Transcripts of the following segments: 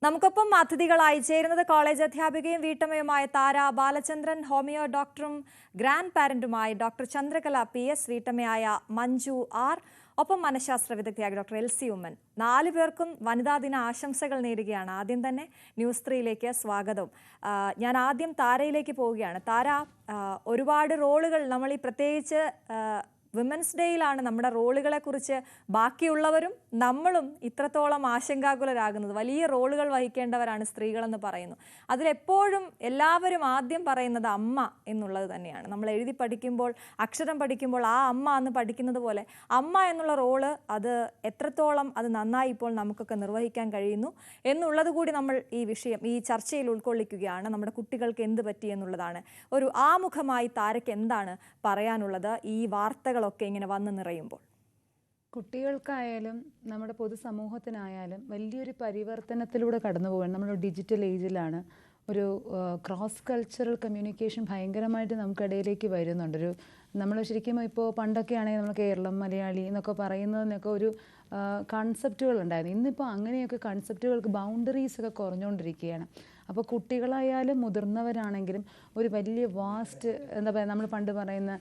നമുക്കൊപ്പം അതിഥികളായി ചേരുന്നത് കോളേജ് അധ്യാപികയും വീട്ടമ്മയുമായ താര ബാലചന്ദ്രൻ, ഹോമിയോ ഡോക്ടറും ഗ്രാൻഡ് പാരന്റുമായി ഡോക്ടർ ചന്ദ്രകല PS, വീട്ടമ്മയായ മഞ്ജു R, ഒപ്പം മനഃശാസ്ത്ര വിദഗ്ധയായ ഡോക്ടർ എൽസി ഉമ്മൻ. 4 പേർക്കും വനിതാ ദിന ആശംസകൾ നേരുകയാണ്. ആദ്യം തന്നെ ന്യൂസ് 3യിലേക്ക് സ്വാഗതം. ഞാൻ ആദ്യം താരയിലേക്ക് പോവുകയാണ്. താര, ഒരുപാട് റോളുകൾ നമ്മൾ ഈ പ്രത്യേകിച്ച് വിമൻസ് ഡേയിലാണ് നമ്മുടെ റോളുകളെ കുറിച്ച് ബാക്കിയുള്ളവരും നമ്മളും ഇത്രത്തോളം ആശങ്കാകുലരാകുന്നത്. വലിയ റോളുകൾ വഹിക്കേണ്ടവരാണ് സ്ത്രീകളെന്ന് പറയുന്നു. അതിലെപ്പോഴും എല്ലാവരും ആദ്യം പറയുന്നത് അമ്മ എന്നുള്ളത് തന്നെയാണ്. നമ്മൾ എഴുതി പഠിക്കുമ്പോൾ, അക്ഷരം പഠിക്കുമ്പോൾ ആ അമ്മ എന്ന് പഠിക്കുന്നത് പോലെ അമ്മ എന്നുള്ള റോള് അത് എത്രത്തോളം അത് നന്നായി ഇപ്പോൾ നമുക്കൊക്കെ നിർവഹിക്കാൻ കഴിയുന്നു എന്നുള്ളത് കൂടി നമ്മൾ ഈ ചർച്ചയിൽ ഉൾക്കൊള്ളിക്കുകയാണ്. നമ്മുടെ കുട്ടികൾക്ക് എന്ത് പറ്റി എന്നുള്ളതാണ്. ഒരു ആമുഖമായി താരയ്ക്ക് എന്താണ് പറയാനുള്ളത് ഈ വാർത്തകളൊക്കെ ഇങ്ങനെ വന്ന് നിറയുമ്പോൾ? കുട്ടികൾക്കായാലും നമ്മുടെ പൊതുസമൂഹത്തിനായാലും വലിയൊരു പരിവർത്തനത്തിലൂടെ കടന്നു പോവുകയാണ്. നമ്മൾ ഡിജിറ്റൽ ഏജിലാണ്. ഒരു ക്രോസ് കൾച്ചറൽ കമ്മ്യൂണിക്കേഷൻ ഭയങ്കരമായിട്ട് നമുക്കിടയിലേക്ക് വരുന്നുണ്ട്. നമ്മൾ ശരിക്കും ഇപ്പോൾ പണ്ടൊക്കെ ആണെങ്കിൽ നമ്മൾ കേരളം, മലയാളി എന്നൊക്കെ പറയുന്നതിനൊക്കെ ഒരു കൺസെപ്റ്റുകൾ ഉണ്ടായിരുന്നു. ഇന്നിപ്പോൾ അങ്ങനെയൊക്കെ കൺസെപ്റ്റുകൾക്ക് ബൗണ്ടറീസൊക്കെ കുറഞ്ഞുകൊണ്ടിരിക്കുകയാണ്. അപ്പോൾ കുട്ടികളായാലും മുതിർന്നവരാണെങ്കിലും ഒരു വലിയ വാസ്റ്റ് എന്താ പറയുക, നമ്മൾ പണ്ട് പറയുന്ന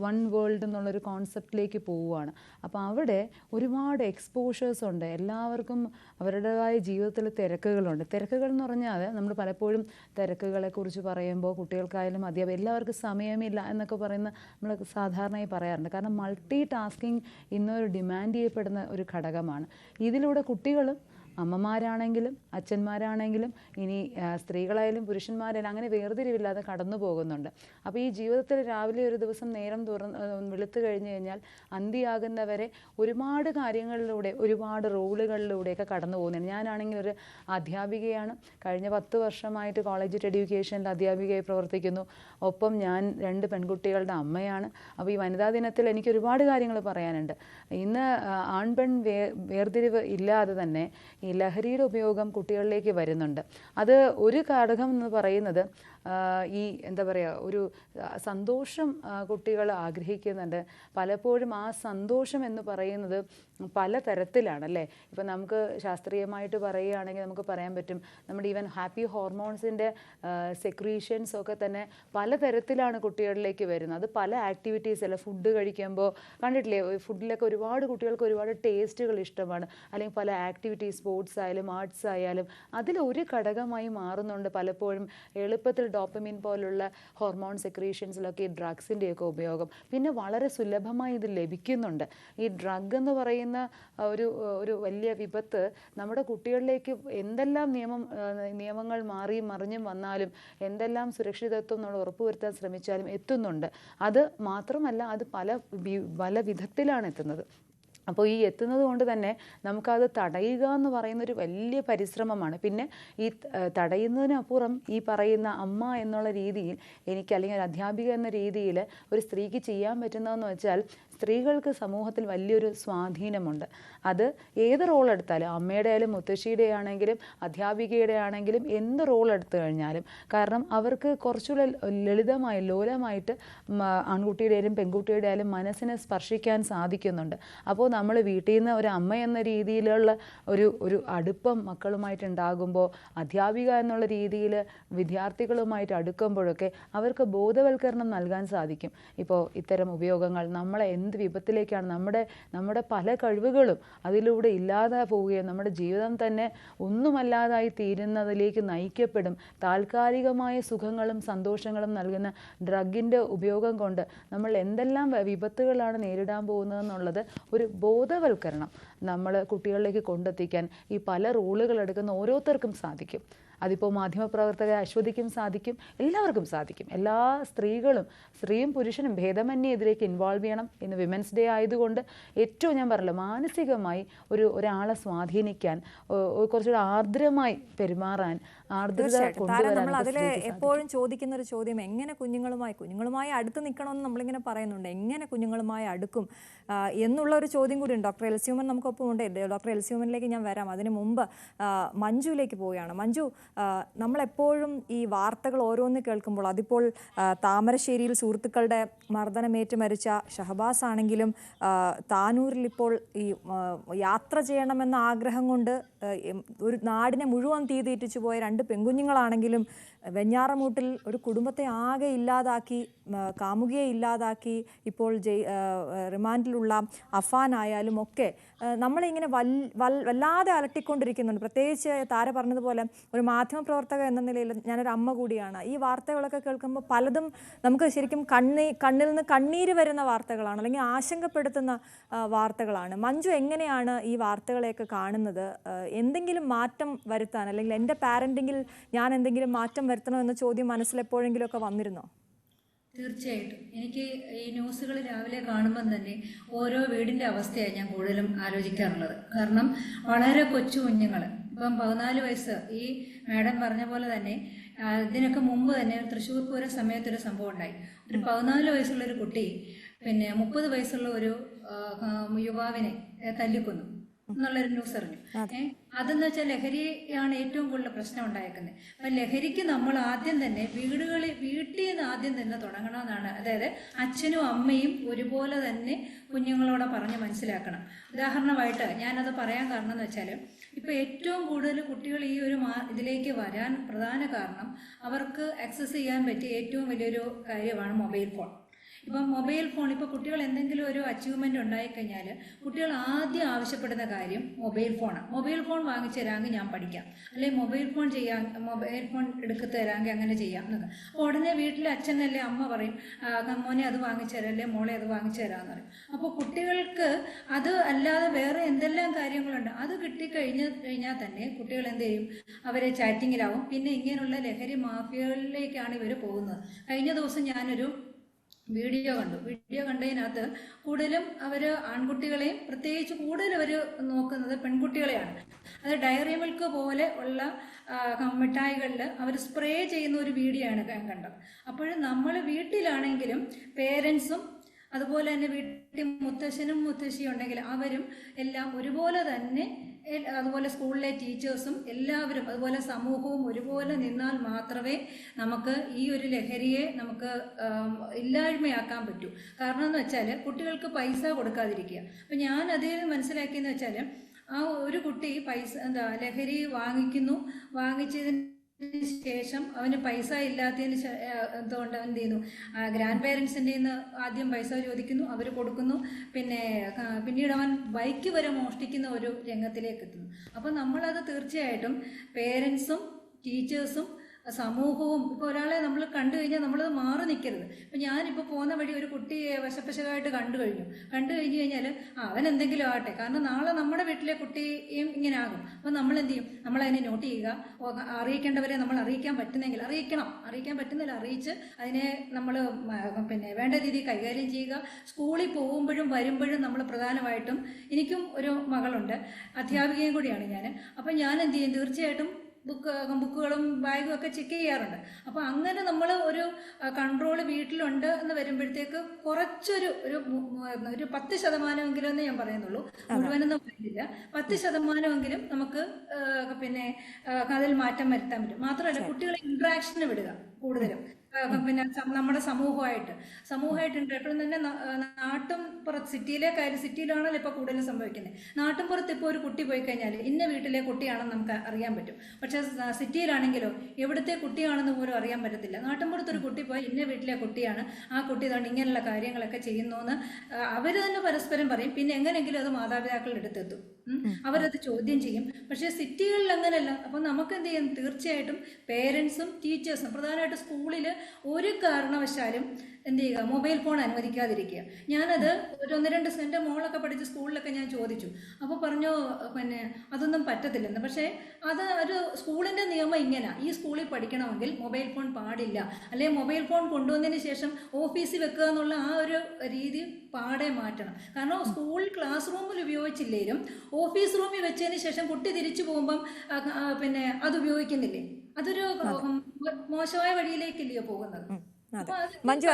വൺ വേൾഡ് എന്നുള്ളൊരു കോൺസെപ്റ്റിലേക്ക് പോവുകയാണ്. അപ്പോൾ അവിടെ ഒരുപാട് എക്സ്പോഷേഴ്സ് ഉണ്ട്. എല്ലാവർക്കും അവരുടേതായ ജീവിതത്തിൽ തിരക്കുകളുണ്ട്. തിരക്കുകൾ എന്ന് പറഞ്ഞാൽ നമ്മൾ പലപ്പോഴും തിരക്കുകളെക്കുറിച്ച് പറയുമ്പോൾ കുട്ടികൾക്കായാലും എല്ലാവർക്കും സമയമില്ല എന്നൊക്കെ പറയുന്ന നമ്മൾ സാധാരണയായി പറയാറുണ്ട്. കാരണം മൾട്ടി ടാസ്കിങ് ഇന്നൊരു ഡിമാൻഡ് ചെയ്യപ്പെടുന്ന ഒരു ഘടകമാണ്. ഇതിലൂടെ കുട്ടികളും അമ്മമാരാണെങ്കിലും അച്ഛന്മാരാണെങ്കിലും ഇനി സ്ത്രീകളായാലും പുരുഷന്മാരായാലും അങ്ങനെ വേർതിരിവില്ലാതെ കടന്നു പോകുന്നുണ്ട്. അപ്പോൾ ഈ ജീവിതത്തിൽ രാവിലെ ഒരു ദിവസം നേരം വെളുത്തു കഴിഞ്ഞ് കഴിഞ്ഞാൽ അന്തിയാകുന്നവരെ ഒരുപാട് കാര്യങ്ങളിലൂടെ ഒരുപാട് റോളുകളിലൂടെയൊക്കെ കടന്നു പോകുന്നുണ്ട്. ഞാനാണെങ്കിൽ ഒരു അധ്യാപികയാണ്. കഴിഞ്ഞ 10 വർഷമായിട്ട് കോളേജ് എഡ്യൂക്കേഷനിൽ അധ്യാപികയായി പ്രവർത്തിക്കുന്നു. ഒപ്പം ഞാൻ 2 പെൺകുട്ടികളുടെ അമ്മയാണ്. അപ്പോൾ ഈ വനിതാ ദിനത്തിൽ എനിക്ക് ഒരുപാട് കാര്യങ്ങൾ പറയാനുണ്ട്. ഇന്ന് ആൺപെൺ വേർതിരിവ് ഇല്ലാതെ തന്നെ ഈ ലഹരിയുടെ ഉപയോഗം കുട്ടികളിലേക്ക് വരുന്നുണ്ട്. അത് ഒരു ഘടകം എന്ന് പറയുന്നത് ഈ എന്താ പറയുക, ഒരു സന്തോഷം കുട്ടികൾ ആഗ്രഹിക്കുന്നുണ്ട്. പലപ്പോഴും ആ സന്തോഷം എന്ന് പറയുന്നത് പല തരത്തിലാണല്ലേ. ഇപ്പം നമുക്ക് ശാസ്ത്രീയമായിട്ട് പറയുകയാണെങ്കിൽ നമുക്ക് പറയാൻ പറ്റും, നമ്മുടെ ഈവൻ ഹാപ്പി ഹോർമോൺസിൻ്റെ സെക്രീഷൻസ് ഒക്കെ തന്നെ പലതരത്തിലാണ് കുട്ടികളിലേക്ക് വരുന്നത്. അത് പല ആക്ടിവിറ്റീസ് അല്ല, ഫുഡ് കഴിക്കുമ്പോൾ കണ്ടിട്ടില്ലേ, ഫുഡിലൊക്കെ ഒരുപാട് കുട്ടികൾക്ക് ഒരുപാട് ടേസ്റ്റുകൾ ഇഷ്ടമാണ്. അല്ലെങ്കിൽ പല ആക്ടിവിറ്റീസ്, സ്പോർട്സ് ആയാലും ആർട്സ് ആയാലും അതിലൊരു ഘടകമായി മാറുന്നുണ്ട് പലപ്പോഴും എളുപ്പത്തിൽ ഡോപ്പമിൻ പോലുള്ള ഹോർമോൺ സെക്രീഷൻസിലൊക്കെ ഈ ഡ്രഗ്സിൻ്റെയൊക്കെ ഉപയോഗം. പിന്നെ വളരെ സുലഭമായി ഇത് ലഭിക്കുന്നുണ്ട്. ഈ ഡ്രഗ് എന്ന് പറയുന്ന ഒരു വലിയ വിപത്ത് നമ്മുടെ കുട്ടികളിലേക്ക് എന്തെല്ലാം നിയമങ്ങൾ മാറിയും മറിഞ്ഞും വന്നാലും എന്തെല്ലാം സുരക്ഷിതത്വം നമ്മൾ ഉറപ്പുവരുത്താൻ ശ്രമിച്ചാലും എത്തുന്നുണ്ട്. അത് മാത്രമല്ല, അത് പല വിധത്തിലാണ് എത്തുന്നത്. അപ്പോൾ ഈ എത്തുന്നത് കൊണ്ട് തന്നെ നമുക്കത് തടയുക എന്ന് പറയുന്നൊരു വലിയ പരിശ്രമമാണ്. പിന്നെ ഈ തടയുന്നതിനപ്പുറം ഈ പറയുന്ന അമ്മ എന്നുള്ള രീതിയിൽ എനിക്ക്, അല്ലെങ്കിൽ ഒരു അധ്യാപിക എന്ന രീതിയിൽ ഒരു സ്ത്രീക്ക് ചെയ്യാൻ പറ്റുന്നതെന്ന് വെച്ചാൽ, സ്ത്രീകൾക്ക് സമൂഹത്തിൽ വലിയൊരു സ്വാധീനമുണ്ട്. അത് ഏത് റോൾ എടുത്താലും, അമ്മയുടെ ആയാലും മുത്തശ്ശിയുടെ ആണെങ്കിലും അധ്യാപികയുടെ ആണെങ്കിലും എന്ത് റോൾ എടുത്തു കഴിഞ്ഞാലും, കാരണം അവർക്ക് കുറച്ചുകൂടെ ലളിതമായി ലോലമായിട്ട് ആൺകുട്ടിയുടെ ആയാലും പെൺകുട്ടിയുടെ ആയാലും മനസ്സിനെ സ്പർശിക്കാൻ സാധിക്കുന്നുണ്ട്. അപ്പോൾ നമ്മൾ വീട്ടിൽ നിന്ന് ഒരു അമ്മ എന്ന രീതിയിലുള്ള ഒരു അടുപ്പം മക്കളുമായിട്ട് ഉണ്ടാകുമ്പോൾ, അധ്യാപിക എന്നുള്ള രീതിയിൽ വിദ്യാർത്ഥികളുമായിട്ട് അടുക്കുമ്പോഴൊക്കെ അവർക്ക് ബോധവൽക്കരണം നൽകാൻ സാധിക്കും. ഇപ്പോൾ ഇത്തരം ഉപയോഗങ്ങൾ നമ്മളെ എന്ത് വിപത്തിലേക്കാണ്, നമ്മുടെ പല കഴിവുകളും അതിലൂടെ ഇല്ലാതെ പോവുകയും നമ്മുടെ ജീവിതം തന്നെ ഒന്നുമല്ലാതായി തീരുന്നതിലേക്ക് നയിക്കപ്പെടും. താൽക്കാലികമായ സുഖങ്ങളും സന്തോഷങ്ങളും നൽകുന്ന ഡ്രഗിൻ്റെ ഉപയോഗം കൊണ്ട് നമ്മൾ എന്തെല്ലാം വിപത്തുകളാണ് നേരിടാൻ പോകുന്നതെന്നുള്ളത് ഒരു ബോധവൽക്കരണം നമ്മൾ കുട്ടികളിലേക്ക് കൊണ്ടെത്തിക്കാൻ ഈ പല റോളുകൾ എടുക്കുന്ന ഓരോരുത്തർക്കും സാധിക്കും. അതിപ്പോൾ മാധ്യമപ്രവർത്തകർ അശ്വതിക്കും സാധിക്കും, എല്ലാവർക്കും സാധിക്കും. എല്ലാ സ്ത്രീയും പുരുഷനും ഭേദമന്യേ ഇതിലേക്ക് ഇൻവോൾവ് ചെയ്യണം. ഇന്ന് വിമൻസ് ഡേ ആയതുകൊണ്ട് ഏറ്റവും ഞാൻ പറഞ്ഞല്ലോ, മാനസികമായി ഒരാളെ സ്വാധീനിക്കാൻ, കുറച്ചുകൂടെ ആർദ്രമായി പെരുമാറാൻ, ആർദ്രത കൊണ്ടുവരാൻ. അതിൽ എപ്പോഴും ചോദിക്കുന്ന ഒരു ചോദ്യം, എങ്ങനെ കുഞ്ഞുങ്ങളുമായി അടുത്ത് നിൽക്കണമെന്ന് നമ്മളിങ്ങനെ പറയുന്നുണ്ട്. എങ്ങനെ കുഞ്ഞുങ്ങളുമായി അടുക്കും എന്നുള്ള ഒരു ചോദ്യം കൂടിയുണ്ട്. ഡോക്ടർ എൽസി ഉമ്മൻ നമുക്കൊപ്പം ഉണ്ട്. ഡോക്ടർ എൽസി ഉമ്മനിലേക്ക് ഞാൻ വരാം. അതിന് മുമ്പ് മഞ്ജുവിലേക്ക് പോവുകയാണ്. മഞ്ജു, നമ്മളെപ്പോഴും ഈ വാർത്തകൾ ഓരോന്ന് കേൾക്കുമ്പോൾ അതിപ്പോൾ താമരശ്ശേരിയിൽ സുഹൃത്തുക്കളുടെ മർദ്ദനമേറ്റ് മരിച്ച ഷഹബാസ് ആണെങ്കിലും താനൂരിൽ ഇപ്പോൾ ഈ യാത്ര ചെയ്യണമെന്ന ആഗ്രഹം കൊണ്ട് ഒരു നാടിനെ മുഴുവൻ തീ പോയ 2 പെൺകുഞ്ഞുങ്ങളാണെങ്കിലും വെഞ്ഞാറമൂട്ടിൽ ഒരു കുടുംബത്തെ ആകെ ഇല്ലാതാക്കി, കാമുകിയെ ഇല്ലാതാക്കി, ഇപ്പോൾ റിമാൻഡിലുള്ള അഫാനായാലും ഒക്കെ നമ്മളിങ്ങനെ വല്ലാതെ അലട്ടിക്കൊണ്ടിരിക്കുന്നുണ്ട്. പ്രത്യേകിച്ച് താര പറഞ്ഞതുപോലെ ഒരു മാധ്യമപ്രവർത്തക എന്ന നിലയിൽ ഞാനൊരു അമ്മ കൂടിയാണ്. ഈ വാർത്തകളൊക്കെ കേൾക്കുമ്പോൾ പലതും നമുക്ക് ശരിക്കും കണ്ണിൽ നിന്ന് കണ്ണീര് വരുന്ന വാർത്തകളാണ്, അല്ലെങ്കിൽ ആശങ്കപ്പെടുത്തുന്ന വാർത്തകളാണ്. മഞ്ജു എങ്ങനെയാണ് ഈ വാർത്തകളെയൊക്കെ കാണുന്നത്? എന്തെങ്കിലും മാറ്റം വരുത്താൻ, അല്ലെങ്കിൽ എൻ്റെ പാരൻറ്റിങ്ങിൽ ഞാൻ എന്തെങ്കിലും മാറ്റം വരുത്തണോ എന്ന ചോദ്യം മനസ്സിലെപ്പോഴെങ്കിലും ഒക്കെ വന്നിരുന്നോ? തീർച്ചയായിട്ടും. എനിക്ക് ഈ ന്യൂസുകൾ രാവിലെ കാണുമ്പം തന്നെ ഓരോ വീടിൻ്റെ അവസ്ഥയാണ് ഞാൻ കൂടുതലും ആലോചിക്കാറുള്ളത്. കാരണം വളരെ കൊച്ചു കുഞ്ഞുങ്ങൾ, ഇപ്പം 14 വയസ്സ്, ഈ മാഡം പറഞ്ഞ പോലെ തന്നെ ഇതിനൊക്കെ മുമ്പ് തന്നെ തൃശ്ശൂർ പൂരം സമയത്തൊരു സംഭവം ഉണ്ടായി. ഒരു 14 വയസ്സുള്ളൊരു കുട്ടി 30 വയസ്സുള്ള ഒരു യുവാവിനെ തല്ലിക്കൊന്നു എന്നുള്ളൊരു ന്യൂസ് അറിഞ്ഞു. അതെന്ന് വെച്ചാൽ ലഹരിയാണ് ഏറ്റവും കൂടുതൽ പ്രശ്നം ഉണ്ടായേക്കുന്നത്. അപ്പൊ ലഹരിക്ക് നമ്മൾ ആദ്യം തന്നെ വീട്ടിൽ നിന്ന് ആദ്യം തന്നെ തുടങ്ങണമെന്നാണ്. അതായത് അച്ഛനും അമ്മയും ഒരുപോലെ തന്നെ കുഞ്ഞുങ്ങളോടെ പറഞ്ഞ് മനസ്സിലാക്കണം. ഉദാഹരണമായിട്ട് ഞാനത് പറയാൻ കാരണം എന്ന് വെച്ചാൽ, ഇപ്പൊ ഏറ്റവും കൂടുതൽ കുട്ടികൾ ഈ ഒരു ഇതിലേക്ക് വരാൻ പ്രധാന കാരണം അവർക്ക് ആക്സസ് ചെയ്യാൻ പറ്റിയ ഏറ്റവും വലിയൊരു കാര്യമാണ് മൊബൈൽ ഫോൺ. ഇപ്പം മൊബൈൽ ഫോൺ, ഇപ്പോൾ കുട്ടികൾ എന്തെങ്കിലും ഒരു അച്ചീവ്മെൻ്റ് ഉണ്ടായിക്കഴിഞ്ഞാൽ കുട്ടികൾ ആദ്യം ആവശ്യപ്പെടുന്ന കാര്യം മൊബൈൽ ഫോണാണ്. മൊബൈൽ ഫോൺ വാങ്ങിച്ചു തരാമെങ്കിൽ ഞാൻ പഠിക്കാം, അല്ലെങ്കിൽ മൊബൈൽ ഫോൺ എടുത്തു തരാമെങ്കിൽ അങ്ങനെ ചെയ്യാം എന്നൊക്കെ. അപ്പോൾ ഉടനെ വീട്ടിലെ അച്ഛനല്ലേ അമ്മ പറയും, മോനെ അത് വാങ്ങിച്ചു തരാം, അല്ലെ മോളെ അത് വാങ്ങിച്ചു തരാമെന്ന് പറയും. അപ്പോൾ കുട്ടികൾക്ക് അത് അല്ലാതെ വേറെ എന്തെല്ലാം കാര്യങ്ങളുണ്ട്, അത് കിട്ടിക്കഴിഞ്ഞാൽ തന്നെ കുട്ടികൾ എന്ത് ചെയ്യും, അവരെ ചാറ്റിങ്ങിലാവും. പിന്നെ ഇങ്ങനെയുള്ള ലഹരി മാഫിയകളിലേക്കാണ് ഇവർ പോകുന്നത്. കഴിഞ്ഞ ദിവസം ഞാനൊരു വീഡിയോ കണ്ടതിനകത്ത് കൂടുതലും അവർ ആൺകുട്ടികളെയും പ്രത്യേകിച്ച് കൂടുതൽ അവർ നോക്കുന്നത് പെൺകുട്ടികളെയാണ്. അത് ഡയറി മിൽക്ക് പോലെ ഉള്ള മിഠായികളിൽ അവർ സ്പ്രേ ചെയ്യുന്ന ഒരു വീഡിയോ ആണ് ഞാൻ കണ്ടത്. അപ്പോഴും നമ്മൾ വീട്ടിലാണെങ്കിലും പേരൻസും അതുപോലെ തന്നെ വീട്ടിൽ മുത്തശ്ശനും മുത്തശ്ശിയും ഉണ്ടെങ്കിൽ അവരും എല്ലാം ഒരുപോലെ തന്നെ, അതുപോലെ സ്കൂളിലെ ടീച്ചേഴ്സും എല്ലാവരും, അതുപോലെ സമൂഹവും ഒരുപോലെ നിന്നാൽ മാത്രമേ നമുക്ക് ഈ ഒരു ലഹരിയെ നമുക്ക് ഇല്ലായ്മയാക്കാൻ പറ്റൂ. കാരണം എന്ന് വെച്ചാൽ കുട്ടികൾക്ക് പൈസ കൊടുക്കാതിരിക്കുക. അപ്പം ഞാൻ അതിൽ മനസ്സിലാക്കിയെന്ന് വെച്ചാൽ, ആ ഒരു കുട്ടി ലഹരി വാങ്ങിച്ചതിന് ശേഷം അവന് പൈസ ഇല്ലാത്തതിന് എന്തുകൊണ്ട് അവൻ എന്ത് ചെയ്യുന്നു, ഗ്രാൻഡ് പേരൻസിൻ്റെ നിന്ന് ആദ്യം പൈസ ചോദിക്കുന്നു, അവർ കൊടുക്കുന്നു, പിന്നീട് അവൻ ബൈക്ക് വരെ മോഷ്ടിക്കുന്ന ഒരു രംഗത്തിലേക്ക് എത്തുന്നു. അപ്പം നമ്മളത് തീർച്ചയായിട്ടും പേരൻസും ടീച്ചേഴ്സും സമൂഹവും, ഇപ്പോൾ ഒരാളെ നമ്മൾ കണ്ടു കഴിഞ്ഞാൽ നമ്മളത് മാറി നിൽക്കരുത്. ഇപ്പം ഞാനിപ്പോൾ പോകുന്ന വഴി ഒരു കുട്ടിയെ വശപ്പശകായിട്ട് കണ്ടു കഴിഞ്ഞാൽ അവൻ എന്തെങ്കിലും ആകട്ടെ, കാരണം നാളെ നമ്മുടെ വീട്ടിലെ കുട്ടിയും ഇങ്ങനെ ആകും. അപ്പം നമ്മൾ എന്ത് ചെയ്യും, നമ്മളതിനെ നോട്ട് ചെയ്യുക, അറിയിക്കേണ്ടവരെ നമ്മൾ അറിയിക്കാൻ പറ്റുന്നെങ്കിൽ അറിയിക്കാൻ പറ്റുന്നില്ല അറിയിച്ച് അതിനെ നമ്മൾ വേണ്ട രീതിയിൽ കൈകാര്യം ചെയ്യുക. സ്കൂളിൽ പോകുമ്പോഴും വരുമ്പോഴും നമ്മൾ പ്രധാനമായിട്ടും, എനിക്കും ഒരു മകളുണ്ട്, അധ്യാപികയും കൂടിയാണ് ഞാൻ. അപ്പം ഞാൻ എന്ത് ചെയ്യും, തീർച്ചയായിട്ടും ബുക്കുകളും ബാഗും ഒക്കെ ചെക്ക് ചെയ്യാറുണ്ട്. അപ്പോൾ അങ്ങനെ നമ്മൾ ഒരു കൺട്രോൾ വീട്ടിലുണ്ട് എന്ന് വരുമ്പോഴത്തേക്ക് കുറച്ചൊരു 10% എന്നേ ഞാൻ പറയുന്നുള്ളൂ, മുഴുവനൊന്നും പറയുന്നില്ല, 10% നമുക്ക് അതിൽ മാറ്റം വരുത്താൻ പറ്റും. മാത്രമല്ല കുട്ടികളെ ഇൻട്രാക്ഷന് വിടുക കൂടുതലും, നമ്മുടെ സമൂഹമായിട്ട് എപ്പോഴും തന്നെ സിറ്റിയിലാണല്ലോ ഇപ്പോൾ കൂടുതലും സംഭവിക്കുന്നത്. നാട്ടിൻപുറത്ത് ഇപ്പോൾ ഒരു കുട്ടി പോയി കഴിഞ്ഞാൽ ഇന്ന വീട്ടിലെ കുട്ടിയാണെന്ന് നമുക്ക് അറിയാൻ പറ്റും. പക്ഷെ സിറ്റിയിലാണെങ്കിലോ എവിടുത്തെ കുട്ടിയാണെന്ന് പോലും അറിയാൻ പറ്റത്തില്ല. നാട്ടിൻപുറത്തൊരു കുട്ടി പോയി ഇന്ന വീട്ടിലെ കുട്ടിയാണ്, ആ കുട്ടി ഇതാണ് ഇങ്ങനെയുള്ള കാര്യങ്ങളൊക്കെ ചെയ്യുന്നു എന്ന് അവർ തന്നെ പരസ്പരം പറയും. പിന്നെ എങ്ങനെയെങ്കിലും അത് മാതാപിതാക്കളുടെ അടുത്തെത്തും, അവരത് ചോദ്യം ചെയ്യും. പക്ഷേ സിറ്റികളിൽ അങ്ങനെയല്ല. അപ്പം നമുക്ക് എന്ത് ചെയ്യും, തീർച്ചയായിട്ടും പേരൻസും ടീച്ചേഴ്സും, പ്രധാനമായിട്ട് സ്കൂളിൽ ഒരു കാരണവശാലും എന്ത് ചെയ്യുക, മൊബൈൽ ഫോൺ അനുവദിക്കാതിരിക്കുക. ഞാനത് ഒരു 1-2 എൻ്റെ മോളൊക്കെ പഠിച്ച സ്കൂളിലൊക്കെ ഞാൻ ചോദിച്ചു. അപ്പോൾ പറഞ്ഞു അതൊന്നും പറ്റത്തില്ലെന്ന്. പക്ഷേ അത് ഒരു സ്കൂളിൻ്റെ നിയമം ഇങ്ങനെ, ഈ സ്കൂളിൽ പഠിക്കണമെങ്കിൽ മൊബൈൽ ഫോൺ പാടില്ല, അല്ലെങ്കിൽ മൊബൈൽ ഫോൺ കൊണ്ടുവന്നതിന് ശേഷം ഓഫീസിൽ വെക്കുക എന്നുള്ള ആ ഒരു രീതി പാടെ മാറ്റണം. കാരണം സ്കൂൾ ക്ലാസ് റൂമിൽ ഉപയോഗിച്ചില്ലേലും ഓഫീസ് റൂമിൽ വെച്ചതിന് ശേഷം കുട്ടി തിരിച്ചു പോകുമ്പം അത് ഉപയോഗിക്കുന്നില്ലേ, അതൊരു മോശമായ വഴിയിലേക്കല്ലയോ പോകുന്നത്. അപ്പൊ അത് മഞ്ജു,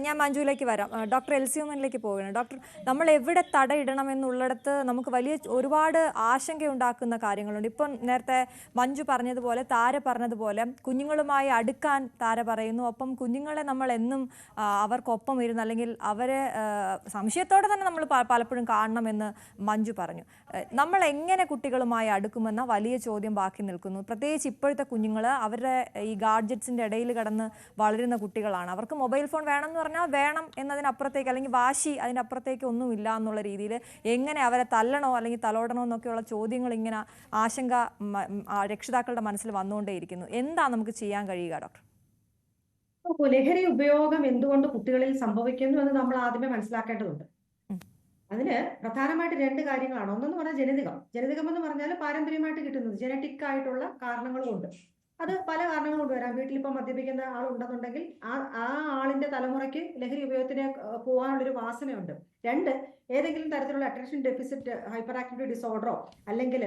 ഞാൻ മഞ്ജുവിലേക്ക് വരാം. ഡോക്ടർ എൽസിയുമനിലേക്ക് പോവുകയാണ്. ഡോക്ടർ, നമ്മൾ എവിടെ തടയിടണം എന്നുള്ളിടത്ത് നമുക്ക് വലിയ ഒരുപാട് ആശങ്കയുണ്ടാക്കുന്ന കാര്യങ്ങളുണ്ട്. ഇപ്പം നേരത്തെ മഞ്ജു പറഞ്ഞതുപോലെ, താര പറഞ്ഞതുപോലെ കുഞ്ഞുങ്ങളുമായി അടുക്കാൻ താര പറയുന്നു. ഒപ്പം കുഞ്ഞുങ്ങളെ നമ്മൾ എന്നും അവർക്കൊപ്പം ഇരുന്ന്, അല്ലെങ്കിൽ അവരെ സംശയത്തോടെ തന്നെ നമ്മൾ പലപ്പോഴും കാണണമെന്ന് മഞ്ജു പറഞ്ഞു. നമ്മൾ എങ്ങനെ കുട്ടികളുമായി അടുക്കുമെന്ന വലിയ ചോദ്യം ബാക്കി നിൽക്കുന്നു. പ്രത്യേകിച്ച് ഇപ്പോഴത്തെ കുഞ്ഞുങ്ങൾ അവരുടെ ഈ ഗാഡ്ജറ്റ്സിൻ്റെ ഇടയിൽ കടന്ന് വളരുന്ന കുട്ടികളാണ്. അവർക്ക് മൊബൈൽ ഫോൺ വേണം എന്ന് പറഞ്ഞാൽ വേണം എന്നതിനപ്പുറത്തേക്ക്, അല്ലെങ്കിൽ വാശി അതിനപ്പുറത്തേക്ക് ഒന്നുമില്ല എന്നുള്ള രീതിയിൽ എങ്ങനെ അവരെ തല്ലണോ അല്ലെങ്കിൽ തലോടണോ എന്നൊക്കെയുള്ള ചോദ്യങ്ങൾ ഇങ്ങനെ ആശങ്ക രക്ഷിതാക്കളുടെ മനസ്സിൽ വന്നുകൊണ്ടേയിരിക്കുന്നു. എന്താ നമുക്ക് ചെയ്യാൻ കഴിയുക ഡോക്ടർ? ലഹരി ഉപയോഗം എന്തുകൊണ്ട് കുട്ടികളിൽ സംഭവിക്കുന്നു എന്ന് നമ്മൾ ആദ്യമേ മനസ്സിലാക്കേണ്ടതുണ്ട്. അതിന് പ്രധാനമായിട്ട് 2 കാര്യങ്ങളാണ്. ഒന്നെന്ന് പറഞ്ഞാൽ ജനിതകം എന്ന് പറഞ്ഞാൽ പാരമ്പര്യമായിട്ട് കിട്ടുന്നത് ജനറ്റിക് ആയിട്ടുള്ള കാരണങ്ങൾ കൊണ്ട്. അത് പല കാരണങ്ങൾ കൊണ്ട് വരാം. വീട്ടിലിപ്പോൾ മദ്യപിക്കുന്ന ആളുണ്ടെന്നുണ്ടെങ്കിൽ ആ ആളിന്റെ തലമുറയ്ക്ക് ലഹരി ഉപയോഗത്തിന് പോകാനുള്ളൊരു വാസനയുണ്ട്. 2, ഏതെങ്കിലും തരത്തിലുള്ള അറ്റൻഷൻ ഡെഫിസിറ്റ് ഹൈപ്പർ ആക്ടിവിറ്റി ഡിസോർഡറോ അല്ലെങ്കിൽ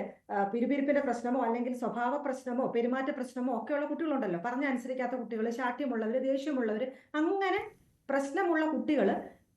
പിരിപിരിപ്പിന്റെ പ്രശ്നമോ അല്ലെങ്കിൽ സ്വഭാവ പ്രശ്നമോ പെരുമാറ്റ പ്രശ്നമോ ഒക്കെയുള്ള കുട്ടികളുണ്ടല്ലോ. അനുസരിക്കാത്ത കുട്ടികൾ, ശാഠ്യമുള്ളവർ, ദേഷ്യമുള്ളവർ, അങ്ങനെ പ്രശ്നമുള്ള കുട്ടികൾ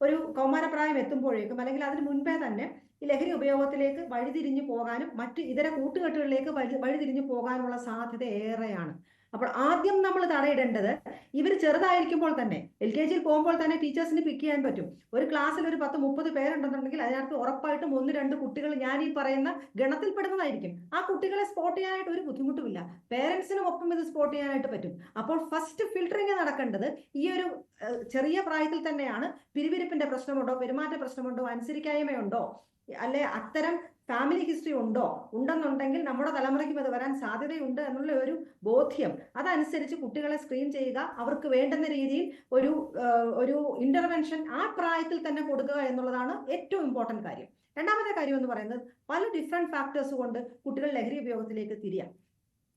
ഒരു കൗമാരപ്രായം എത്തുമ്പോഴേക്കും അല്ലെങ്കിൽ അതിന് മുൻപേ തന്നെ ഈ ലഹരി ഉപയോഗത്തിലേക്ക് വഴിതിരിഞ്ഞു പോകാനും മറ്റ് ഇതര കൂട്ടുകെട്ടുകളിലേക്ക് വഴിതിരിഞ്ഞു പോകാനുള്ള സാധ്യത ഏറെയാണ്. അപ്പോൾ ആദ്യം നമ്മൾ തടയിടേണ്ടത്, ഇവർ ചെറുതായിരിക്കുമ്പോൾ തന്നെ LKG പോകുമ്പോൾ തന്നെ ടീച്ചേഴ്സിന് പിക്ക് ചെയ്യാൻ പറ്റും. ഒരു ക്ലാസ്സിൽ ഒരു 10-30 പേരുണ്ടെന്നുണ്ടെങ്കിൽ അതിനകത്ത് ഉറപ്പായിട്ടും 1-2 കുട്ടികൾ ഞാൻ ഈ പറയുന്ന ഗണത്തിൽപ്പെടുന്നതായിരിക്കും. ആ കുട്ടികളെ സ്പോട്ട് ചെയ്യാനായിട്ട് ഒരു ബുദ്ധിമുട്ടുമില്ല. പേരൻസിനും ഒപ്പം ഇത് സ്പോട്ട് ചെയ്യാനായിട്ട് പറ്റും. അപ്പോൾ ഫസ്റ്റ് ഫിൽട്ടറിങ് നടക്കേണ്ടത് ഈ ഒരു ചെറിയ പ്രായത്തിൽ തന്നെയാണ്. പിരിവിരിപ്പിന്റെ പ്രശ്നമുണ്ടോ, പെരുമാറ്റ പ്രശ്നമുണ്ടോ, അനുസരിക്കായ്മയുണ്ടോ, അല്ലെ അത്തരം ഫാമിലി ഹിസ്റ്ററി ഉണ്ടെന്നുണ്ടെങ്കിൽ നമ്മുടെ തലമുറയ്ക്കും അത് വരാൻ സാധ്യതയുണ്ട് എന്നുള്ള ഒരു ബോധ്യം, അതനുസരിച്ച് കുട്ടികളെ സ്ക്രീൻ ചെയ്യുക, അവർക്ക് വേണ്ടുന്ന രീതിയിൽ ഒരു ഇന്റർവെൻഷൻ ആ പ്രായത്തിൽ തന്നെ കൊടുക്കുക എന്നുള്ളതാണ് ഏറ്റവും ഇമ്പോർട്ടന്റ് കാര്യം. രണ്ടാമത്തെ കാര്യം എന്ന് പറയുന്നത്, പല ഡിഫറെന്റ് ഫാക്ടേഴ്സ് കൊണ്ട് കുട്ടികൾ ലഹരി ഉപയോഗത്തിലേക്ക് തിരിയാം.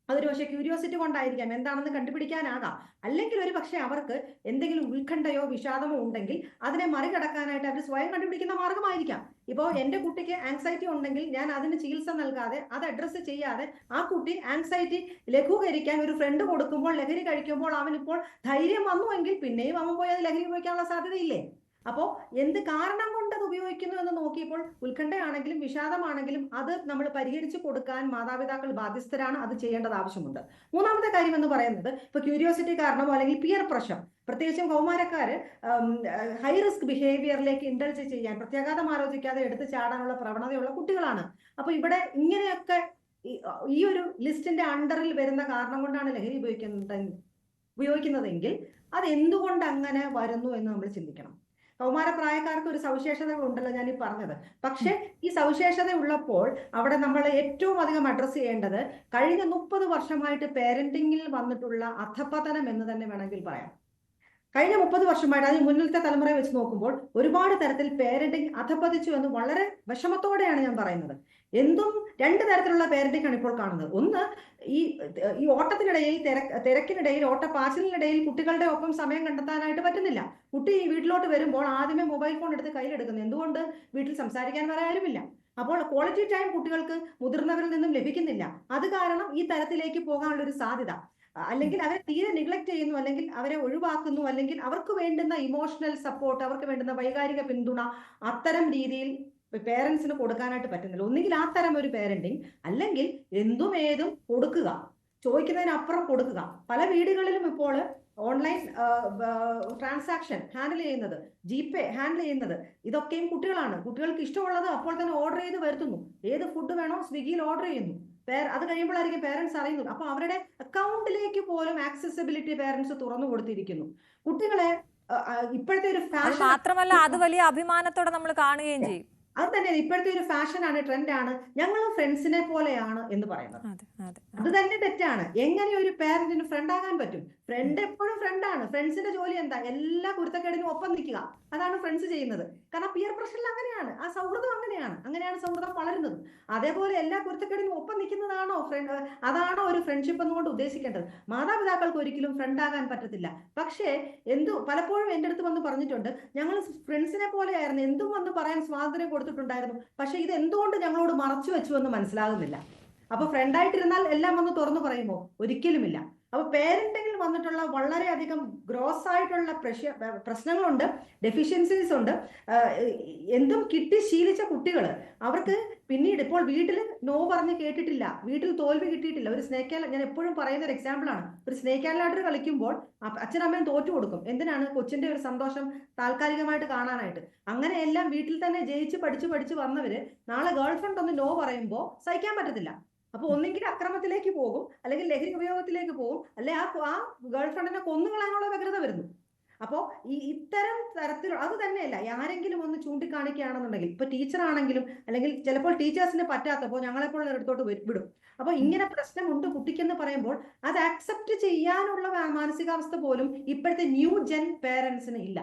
അതൊരു പക്ഷേ ക്യൂരിയോസിറ്റി കൊണ്ടായിരിക്കാം, എന്താണെന്ന് കണ്ടുപിടിക്കാനാകാം. അല്ലെങ്കിൽ ഒരു പക്ഷേ അവർക്ക് എന്തെങ്കിലും ഉത്കണ്ഠയോ വിഷാദമോ ഉണ്ടെങ്കിൽ അതിനെ മറികടക്കാനായിട്ട് അവർ സ്വയം കണ്ടുപിടിക്കുന്ന മാർഗമായിരിക്കാം. ഇപ്പോൾ എൻ്റെ കുട്ടിക്ക് ആങ്സൈറ്റി ഉണ്ടെങ്കിൽ ഞാൻ അതിന് ചികിത്സ നൽകാതെ, അത് അഡ്രസ്സ് ചെയ്യാതെ, ആ കുട്ടി ആങ്സൈറ്റി ലഘൂകരിക്കാൻ ഒരു ഫ്രണ്ട് കൊടുക്കുമ്പോൾ, ലഹരി കഴിക്കുമ്പോൾ അവനിപ്പോൾ ധൈര്യം വന്നുവെങ്കിൽ പിന്നെയും അവൻ പോയി അത് ലഹരി ഉപയോഗിക്കാനുള്ള സാധ്യതയില്ലേ? അപ്പോൾ എന്ത് കാരണം കൊണ്ട് അത് ഉപയോഗിക്കുന്നു എന്ന് നോക്കിയപ്പോൾ ഉത്കണ്ഠയാണെങ്കിലും വിഷാദമാണെങ്കിലും അത് നമ്മൾ പരിഹരിച്ചു കൊടുക്കാൻ മാതാപിതാക്കൾ ബാധ്യസ്ഥരാണ്. അത് ചെയ്യേണ്ടത് ആവശ്യമുണ്ട്. മൂന്നാമത്തെ കാര്യം എന്ന് പറയുന്നത്, ഇപ്പൊ ക്യൂരിയോസിറ്റി കാരണമോ അല്ലെങ്കിൽ പിയർ പ്രഷർ, പ്രത്യേകിച്ചും കൗമാരക്കാര് ഹൈ റിസ്ക് ബിഹേവിയറിലേക്ക് ഇൻഡൽജ് ചെയ്യാൻ, പ്രത്യാഘാതം ആലോചിക്കാതെ എടുത്ത് ചാടാനുള്ള പ്രവണതയുള്ള കുട്ടികളാണ്. അപ്പൊ ഇവിടെ ഇങ്ങനെയൊക്കെ ഈ ഒരു ലിസ്റ്റിന്റെ അണ്ടറിൽ വരുന്ന കാരണം കൊണ്ടാണ് ലഹരി ഉപയോഗിക്കുന്നതെങ്കിൽ അത് എന്തുകൊണ്ട് അങ്ങനെ വരുന്നു എന്ന് നമ്മൾ ചിന്തിക്കണം. കൗമാരപ്രായക്കാർക്ക് ഒരു സവിശേഷത ഉണ്ടല്ലോ ഞാൻ ഈ പറഞ്ഞത്. പക്ഷെ ഈ സവിശേഷത ഉള്ളപ്പോൾ അവിടെ നമ്മൾ ഏറ്റവും അധികം അഡ്രസ്സ് ചെയ്യേണ്ടത് കഴിഞ്ഞ 30 വർഷമായിട്ട് പേരന്റിങ്ങിൽ വന്നിട്ടുള്ള അധപതനം എന്ന് തന്നെ വേണമെങ്കിൽ പറയാം. കഴിഞ്ഞ 30 വർഷമായിട്ട്, അതിന് മുന്നിലത്തെ തലമുറയെ വെച്ച് നോക്കുമ്പോൾ ഒരുപാട് തരത്തിൽ പേരന്റിങ് അധപതിച്ചു എന്ന് വളരെ വിഷമത്തോടെയാണ് ഞാൻ പറയുന്നത്. എന്തും 2 തരത്തിലുള്ള പേരന്റിംഗ് ആണ് ഇപ്പോൾ കാണുന്നത്. ഒന്ന്, ഈ ഓട്ടത്തിനിടയിൽ, തിരക്കിനിടയിൽ, ഓട്ടപ്പാച്ചിലിനിടയിൽ കുട്ടികളുടെ ഒപ്പം സമയം കണ്ടെത്താനായിട്ട് പറ്റുന്നില്ല. കുട്ടി ഈ വീട്ടിലോട്ട് വരുമ്പോൾ ആദ്യമേ മൊബൈൽ ഫോൺ എടുത്ത് കയ്യിലെടുക്കുന്നു. എന്തുകൊണ്ട്? വീട്ടിൽ സംസാരിക്കാൻ വരെ ആരുമില്ല. അപ്പോൾ ക്വാളിറ്റി ടൈം കുട്ടികൾക്ക് മുതിർന്നവരിൽ നിന്നും ലഭിക്കുന്നില്ല. അത് കാരണം ഈ തരത്തിലേക്ക് പോകാനുള്ള ഒരു സാധ്യത. അല്ലെങ്കിൽ അവരെ തീരെ നിഗ്ലക്ട് ചെയ്യുന്നു, അല്ലെങ്കിൽ അവരെ ഒഴിവാക്കുന്നു, അല്ലെങ്കിൽ അവർക്ക് വേണ്ടുന്ന ഇമോഷണൽ സപ്പോർട്ട്, അവർക്ക് വേണ്ടുന്ന വൈകാരിക പിന്തുണ അത്തരം രീതിയിൽ പേരൻസിന് കൊടുക്കാനായിട്ട് പറ്റുന്നില്ല. ഒന്നുകിൽ ആ തരം ഒരു പേരന്റിങ്, അല്ലെങ്കിൽ എന്തും ഏതും കൊടുക്കുക, ചോദിക്കുന്നതിനപ്പുറം കൊടുക്കുക. പല വീടുകളിലും ഇപ്പോൾ ഓൺലൈൻ ട്രാൻസാക്ഷൻ ഹാൻഡിൽ ചെയ്യുന്നത്, ജിപേ ഹാൻഡിൽ ചെയ്യുന്നത് ഇതൊക്കെയും കുട്ടികളാണ്. കുട്ടികൾക്ക് ഇഷ്ടമുള്ളത് അപ്പോൾ തന്നെ ഓർഡർ ചെയ്ത് വരുത്തുന്നു. ഏത് ഫുഡ് വേണോ സ്വിഗ്ഗിയിൽ ഓർഡർ ചെയ്യുന്നു. അത് കഴിയുമ്പോഴായിരിക്കും പേരൻസ് അറിയുന്നത്. അപ്പൊ അവരുടെ അക്കൗണ്ടിലേക്ക് പോലും ആക്സസിബിലിറ്റി പേരൻസ് തുറന്നു കൊടുത്തിരിക്കുന്നു. കുട്ടികളെ ഇപ്പോഴത്തെ ഒരു ഫാഷൻ മാത്രമല്ല, അത് വലിയ അഭിമാനത്തോടെ നമ്മൾ കാണുകയും ചെയ്യും. അത് തന്നെ ഇപ്പോഴത്തെ ഒരു ഫാഷനാണ്, ട്രെൻഡാണ്. ഞങ്ങൾ ഫ്രണ്ട്സിനെ പോലെയാണ് എന്ന് പറയുന്നത്. അത് തന്നെ തെറ്റാണ്. എങ്ങനെ ഒരു പേരന്റിന് ഫ്രണ്ട് ആകാൻ പറ്റും? ഫ്രണ്ട് എപ്പോഴും ഫ്രണ്ടാണ്. ഫ്രണ്ട്സിന്റെ ജോലി എന്താ? എല്ലാ കുരുത്തക്കേടിനും ഒപ്പം നിൽക്കുക. അതാണ് ഫ്രണ്ട്സ് ചെയ്യുന്നത്. കാരണം പിയർ പ്രഷറിൽ അങ്ങനെയാണ്, ആ സൗഹൃദം അങ്ങനെയാണ് സൗഹൃദം വളരുന്നത്. അതേപോലെ എല്ലാ കുരുത്തക്കേടിനും ഒപ്പം നിൽക്കുന്നതാണോ അതാണോ ഒരു ഫ്രണ്ട്ഷിപ്പ് എന്നുകൊണ്ട് ഉദ്ദേശിക്കേണ്ടത്? മാതാപിതാക്കൾക്ക് ഒരിക്കലും ഫ്രണ്ട് ആകാൻ പറ്റത്തില്ല. പക്ഷേ പലപ്പോഴും എൻ്റെ അടുത്ത് വന്ന് പറഞ്ഞിട്ടുണ്ട്, ഞങ്ങൾ ഫ്രണ്ട്സിനെ പോലെയായിരുന്നു, എന്തും വന്ന് പറയാൻ സ്വാതന്ത്ര്യം കൊടുത്തിട്ടുണ്ടായിരുന്നു, പക്ഷെ ഇത് എന്തുകൊണ്ട് ഞങ്ങളോട് മറച്ചു വെച്ചു എന്ന് മനസ്സിലാകുന്നില്ല. അപ്പൊ ഫ്രണ്ടായിട്ടിരുന്നാൽ എല്ലാം വന്ന് തുറന്നു പറയുമോ? ഒരിക്കലുമില്ല. അപ്പൊ പേരന്റിങ്ങിൽ വന്നിട്ടുള്ള വളരെയധികം ഗ്രോസ് ആയിട്ടുള്ള പ്രശ്നങ്ങളുണ്ട്, ഡെഫിഷ്യൻസീസ് ഉണ്ട്. എന്തും കിട്ടി ശീലിച്ച കുട്ടികൾ അവർക്ക് പിന്നീട് ഇപ്പോൾ വീട്ടിൽ നോ പറഞ്ഞ് കേട്ടിട്ടില്ല, വീട്ടിൽ തോൽവി കിട്ടിയിട്ടില്ല. ഒരു സ്നേക്ക് ഞാൻ എപ്പോഴും പറയുന്ന ഒരു എക്സാമ്പിൾ ആണ്. ഒരു സ്നേക്ക് ആൻഡ് ലാഡർ കളിക്കുമ്പോൾ അച്ഛനമ്മയും തോറ്റു കൊടുക്കും. എന്തിനാണ്? കൊച്ചിന്റെ ഒരു സന്തോഷം താൽക്കാലികമായിട്ട് കാണാനായിട്ട്. അങ്ങനെയെല്ലാം വീട്ടിൽ തന്നെ ജയിച്ച് പഠിച്ച് വന്നവര് നാളെ ഗേൾ ഫ്രണ്ട് ഒന്ന് നോ പറയുമ്പോൾ സഹിക്കാൻ പറ്റത്തില്ല. അപ്പൊ ഒന്നെങ്കിൽ അക്രമത്തിലേക്ക് പോകും, അല്ലെങ്കിൽ ലഹരി ഉപയോഗത്തിലേക്ക് പോകും, അല്ലെ ആ ഗേൾ ഫ്രണ്ടിനെ കൊന്നുകളയാനുള്ള വ്യഗ്രത വരുന്നു. അപ്പോൾ ഇത്തരം തരത്തിലുള്ള അത് തന്നെയല്ല, ആരെങ്കിലും ഒന്ന് ചൂണ്ടിക്കാണിക്കുകയാണെന്നുണ്ടെങ്കിൽ, ഇപ്പൊ ടീച്ചർ ആണെങ്കിലും, അല്ലെങ്കിൽ ചിലപ്പോൾ ടീച്ചേഴ്സിന് പറ്റാത്തപ്പോൾ ഞങ്ങളെപ്പോഴുള്ള അടുത്തോട്ട് വിടും. അപ്പൊ ഇങ്ങനെ പ്രശ്നമുണ്ട് കുട്ടിക്കെന്ന് പറയുമ്പോൾ അത് ആക്സെപ്റ്റ് ചെയ്യാനുള്ള മാനസികാവസ്ഥ പോലും ഇപ്പോഴത്തെ ന്യൂ ജെൻ പേരൻസിന് ഇല്ല.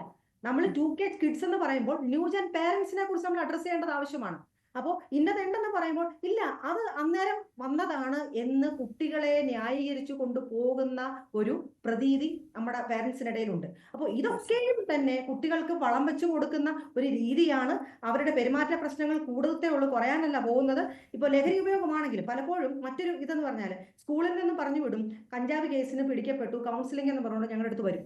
നമ്മൾ 2K കിഡ്സ് എന്ന് പറയുമ്പോൾ ന്യൂ ജെൻ പേരൻസിനെ കുറിച്ച് നമ്മൾ അഡ്രസ് ചെയ്യേണ്ടത് ആവശ്യമാണ്. അപ്പോൾ ഇന്നതെന്തെന്ന് പറയുമ്പോൾ ഇല്ല, അത് അന്നേരം വന്നതാണ് എന്ന് കുട്ടികളെ ന്യായീകരിച്ചു കൊണ്ടുപോകുന്ന ഒരു പ്രതീതി നമ്മുടെ പേരൻസിനിടയിലുണ്ട്. അപ്പോൾ ഇതൊക്കെയും തന്നെ കുട്ടികൾക്ക് വളം വെച്ചു കൊടുക്കുന്ന ഒരു രീതിയാണ്. അവരുടെ പെരുമാറ്റ പ്രശ്നങ്ങൾ കൂടുതലേ ഉള്ളൂ, കുറയാനല്ല പോകുന്നത്. ഇപ്പോൾ ലഹരി ഉപയോഗമാണെങ്കിലും പലപ്പോഴും മറ്റൊരു ഇതെന്ന് പറഞ്ഞാൽ സ്കൂളിൽ നിന്ന് പറഞ്ഞു വിടും, കഞ്ചാവ് കേസിന് പിടിക്കപ്പെട്ടു, കൗൺസിലിംഗ് എന്ന് പറഞ്ഞുകൊണ്ട് ഞങ്ങളുടെ അടുത്ത് വരും.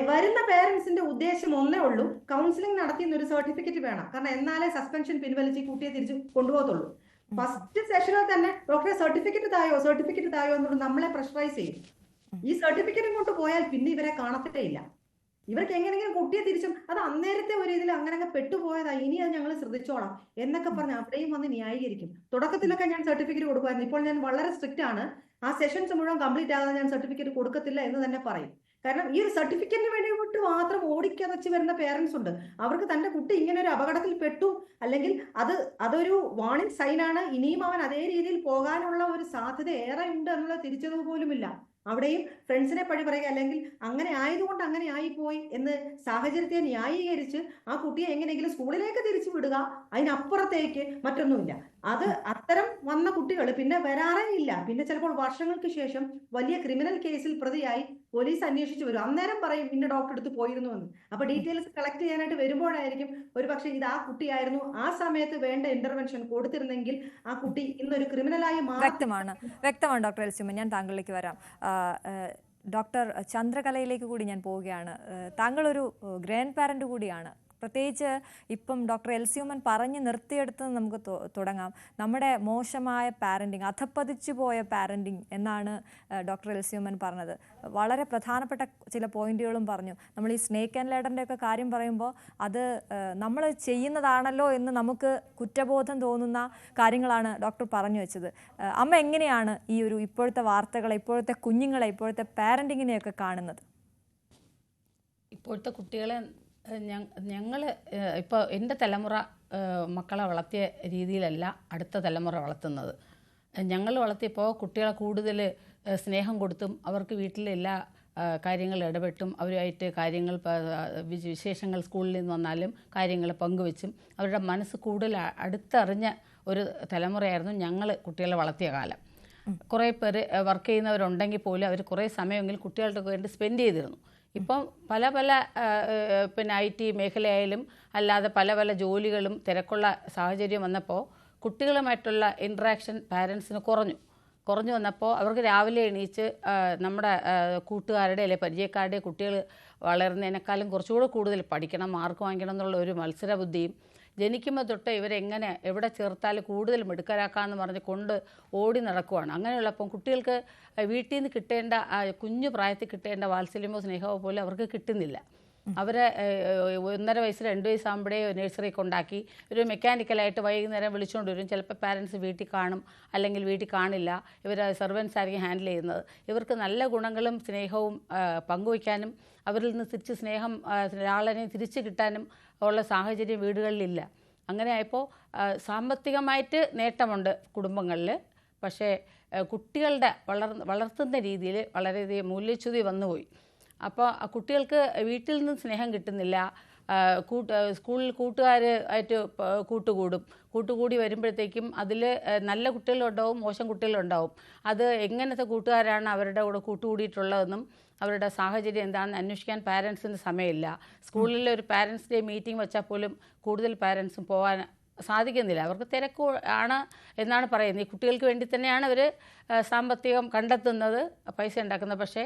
വരുന്ന പേരൻസിന്റെ ഉദ്ദേശം ഒന്നേ ഉള്ളൂ, കൗൺസിലിംഗ് നടത്തിയെന്ന് ഒരു സർട്ടിഫിക്കറ്റ് വേണം. കാരണം എന്നാലേ സസ്പെൻഷൻ പിൻവലിച്ച് കുട്ടിയെ തിരിച്ച് കൊണ്ടുപോകത്തുള്ളൂ. ഫസ്റ്റ് സെഷനിൽ തന്നെ ഡോക്ടറെ സർട്ടിഫിക്കറ്റ് തായോ എന്നുള്ളത് നമ്മളെ പ്രഷറൈസ് ചെയ്യും. ഈ സർട്ടിഫിക്കറ്റും കൊണ്ട് പോയാൽ പിന്നെ ഇവരെ കാണത്തേ ഇല്ല. ഇവർക്ക് എങ്ങനെയെങ്കിലും കുട്ടിയെ തിരിച്ചും അത് അന്നേരത്തെ ഒരു ഇതിൽ അങ്ങനെ പെട്ടുപോയതാ, ഇനി അത് ഞങ്ങൾ ശ്രദ്ധിച്ചോളാം എന്നൊക്കെ പറഞ്ഞ് അവിടെയും വന്ന് ന്യായീകരിക്കും. തുടക്കത്തിലൊക്കെ ഞാൻ സർട്ടിഫിക്കറ്റ് കൊടുക്കുമായിരുന്നു, ഇപ്പോൾ ഞാൻ വളരെ സ്ട്രിക്റ്റ് ആണ്. ആ സെഷൻസ് മുഴുവൻ കംപ്ലീറ്റ് ആകാതെ ഞാൻ സർട്ടിഫിക്കറ്റ് കൊടുക്കത്തില്ല എന്ന് തന്നെ പറയും. കാരണം ഈ ഒരു സർട്ടിഫിക്കറ്റിന് വേണ്ടി മാത്രം ഓടിക്കതച്ച് വരുന്ന പേരൻസ് ഉണ്ട്. അവർക്ക് തന്റെ കുട്ടി ഇങ്ങനെ ഒരു അപകടത്തിൽ പെട്ടു, അല്ലെങ്കിൽ അതൊരു വാർണിംഗ് സൈനാണ്, ഇനിയും അവൻ അതേ രീതിയിൽ പോകാനുള്ള ഒരു സാധ്യത ഏറെ ഉണ്ട് എന്നുള്ള തിരിച്ചറിവ് പോലുമില്ല. അവിടെയും ഫ്രണ്ട്സിനെ പഴി പറയുക, അല്ലെങ്കിൽ അങ്ങനെ ആയതുകൊണ്ട് അങ്ങനെ ആയിപ്പോയി എന്ന് സാഹചര്യത്തെ ന്യായീകരിച്ച് ആ കുട്ടിയെ എങ്ങനെയെങ്കിലും സ്കൂളിലേക്ക് തിരിച്ചു വിടുക, അതിനപ്പുറത്തേക്ക് മറ്റൊന്നുമില്ല. അത് അത്തരം വന്ന കുട്ടികൾ പിന്നെ വരാറേ ഇല്ല. പിന്നെ ചിലപ്പോൾ വർഷങ്ങൾക്ക് ശേഷം വലിയ ക്രിമിനൽ കേസിൽ പ്രതിയായി പോലീസ് അന്വേഷിച്ചു വരും. അന്നേരം പറയും ഇന്ന ഡോക്ടർ അടുത്ത് പോയിരുന്നു എന്ന്. അപ്പൊ ഡീറ്റെയിൽസ് കളക്ട് ചെയ്യാനായിട്ട് വരുമ്പോഴായിരിക്കും ഒരു പക്ഷേ ഇത് ആ കുട്ടിയായിരുന്നു, ആ സമയത്ത് വേണ്ട ഇന്റർവെൻഷൻ കൊടുത്തിരുന്നെങ്കിൽ ആ കുട്ടി ഇന്നൊരു ക്രിമിനലായി മാറി. വ്യക്തമാണ് ഡോക്ടർ എൽസ്യൂമൻ. ഞാൻ താങ്കളിലേക്ക് വരാം. ഡോക്ടർ ചന്ദ്രകലയിലേക്ക് കൂടി ഞാൻ പോവുകയാണ്. താങ്കളൊരു ഗ്രാൻഡ് പാരന്റ് കൂടിയാണ്. പ്രത്യേകിച്ച് ഇപ്പം ഡോക്ടർ എൽസ്യൂമൻ പറഞ്ഞ് നിർത്തിയെടുത്ത് നമുക്ക് തുടങ്ങാം. നമ്മുടെ മോശമായ പാരൻറ്റിങ്, അധപ്പതിച്ചു പോയ പാരൻറ്റിങ് എന്നാണ് ഡോക്ടർ എൽസ്യൂമൻ പറഞ്ഞത്. വളരെ പ്രധാനപ്പെട്ട ചില പോയിന്റുകളും പറഞ്ഞു. നമ്മൾ ഈ സ്നേക്ക് ആൻഡ് ലാഡറിൻ്റെ ഒക്കെ കാര്യം പറയുമ്പോൾ അത് നമ്മൾ ചെയ്യുന്നതാണല്ലോ എന്ന് നമുക്ക് കുറ്റബോധം തോന്നുന്ന കാര്യങ്ങളാണ് ഡോക്ടർ പറഞ്ഞു വെച്ചത്. അമ്മ എങ്ങനെയാണ് ഈ ഒരു ഇപ്പോഴത്തെ വാർത്തകളെ, ഇപ്പോഴത്തെ കുഞ്ഞുങ്ങളെ, ഇപ്പോഴത്തെ പാരൻറ്റിങ്ങിനെയൊക്കെ കാണുന്നത്? ഇപ്പോഴത്തെ കുട്ടികളെ ഞങ്ങൾ ഇപ്പോൾ എൻ്റെ തലമുറ മക്കളെ വളർത്തിയ രീതിയിലല്ല അടുത്ത തലമുറ വളർത്തുന്നത്. ഞങ്ങൾ വളർത്തിയപ്പോൾ കുട്ടികളെ കൂടുതൽ സ്നേഹം കൊടുത്തും അവർക്ക് വീട്ടിലെ എല്ലാ കാര്യങ്ങൾ ഇടപെട്ടും അവരുമായിട്ട് കാര്യങ്ങൾ വിശേഷങ്ങൾ സ്കൂളിൽ നിന്ന് വന്നാലും കാര്യങ്ങൾ പങ്കുവെച്ചും അവരുടെ മനസ്സ് കൂടുതൽ അടുത്തറിഞ്ഞ ഒരു തലമുറയായിരുന്നു ഞങ്ങൾ കുട്ടികളെ വളർത്തിയ കാലം. കുറേ പേര് വർക്ക് ചെയ്യുന്നവരുണ്ടെങ്കിൽ പോലും അവർ കുറേ സമയമെങ്കിലും കുട്ടികളുടെ വേണ്ടി സ്പെൻഡ് ചെയ്തിരുന്നു. ഇപ്പം പല പിന്നെ IT മേഖലയായാലും അല്ലാതെ പല ജോലികളും തിരക്കുള്ള സാഹചര്യം വന്നപ്പോൾ കുട്ടികളുമായിട്ടുള്ള ഇൻട്രാക്ഷൻ പാരൻസിന് കുറഞ്ഞു വന്നപ്പോൾ അവർക്ക് രാവിലെ എണീച്ച് നമ്മുടെ കൂട്ടുകാരുടെ അല്ലെങ്കിൽ പരിചയക്കാരുടെ കുട്ടികൾ വളരുന്നതിനേക്കാളും കുറച്ചുകൂടെ കൂടുതൽ പഠിക്കണം, മാർക്ക് വാങ്ങിക്കണം എന്നുള്ള ഒരു മത്സര ബുദ്ധിയും, ജനിക്കുമ്പോൾ തൊട്ട് ഇവരെങ്ങനെ എവിടെ ചേർത്താൽ കൂടുതൽ മിടുക്കരാക്കാമെന്ന് പറഞ്ഞ് കൊണ്ട് ഓടി നടക്കുവാണ്. അങ്ങനെയുള്ളപ്പം കുട്ടികൾക്ക് വീട്ടിൽ നിന്ന് കിട്ടേണ്ട കുഞ്ഞു പ്രായത്തിൽ കിട്ടേണ്ട വാത്സല്യമോ സ്നേഹമോ പോലും അവർക്ക് കിട്ടുന്നില്ല. അവരെ 1.5 വയസ്സ് 2 വയസ്സാകുമ്പോഴേ നഴ്സറി കൊണ്ടാക്കി ഒരു മെക്കാനിക്കലായിട്ട് വൈകുന്നേരം വിളിച്ചുകൊണ്ട് വരും. ചിലപ്പോൾ പാരൻസ് വീട്ടിൽ കാണും, അല്ലെങ്കിൽ വീട്ടിൽ കാണില്ല. ഇവർ സെർവൻസ് ആയിരിക്കും ഹാൻഡിൽ ചെയ്യുന്നത്. ഇവർക്ക് നല്ല ഗുണങ്ങളും സ്നേഹവും പങ്കുവയ്ക്കാനും അവരിൽ നിന്ന് തിരിച്ച് സ്നേഹം ലാളനയും തിരിച്ച് കിട്ടാനും ഉള്ള സാഹചര്യം വീടുകളിലില്ല. അങ്ങനെ ആയപ്പോൾ സാമ്പത്തികമായിട്ട് നേട്ടമുണ്ട് കുടുംബങ്ങളിൽ, പക്ഷേ കുട്ടികളുടെ വളർത്തുന്ന രീതിയിൽ വളരെയധികം മൂല്യച്യുതി വന്നുപോയി. അപ്പോൾ കുട്ടികൾക്ക് വീട്ടിൽ നിന്ന് സ്നേഹം കിട്ടുന്നില്ല. സ്കൂളിൽ കൂട്ടുകാരായിട്ട് കൂട്ടുകൂടി വരുമ്പോഴത്തേക്കും അതിൽ നല്ല കുട്ടികളുണ്ടാവും, മോശം കുട്ടികളുണ്ടാവും. അത് എങ്ങനത്തെ കൂട്ടുകാരാണ് അവരുടെ കൂടെ കൂട്ടുകൂടിയിട്ടുള്ളതെന്നും അവരുടെ സാഹചര്യം എന്താണെന്ന് അന്വേഷിക്കാൻ പാരൻസിന് സമയമില്ല. സ്കൂളിൽ ഒരു പാരൻസ് ഡേ മീറ്റിംഗ് വെച്ചാൽ പോലും കൂടുതൽ പാരൻസും പോകാൻ സാധിക്കുന്നില്ല. അവർക്ക് തിരക്ക് ആണ് എന്നാണ് പറയുന്നത്. ഈ കുട്ടികൾക്ക് വേണ്ടി തന്നെയാണ് അവർ സാമ്പത്തികം കണ്ടെത്തുന്നത്, പൈസ ഉണ്ടാക്കുന്നത്. പക്ഷേ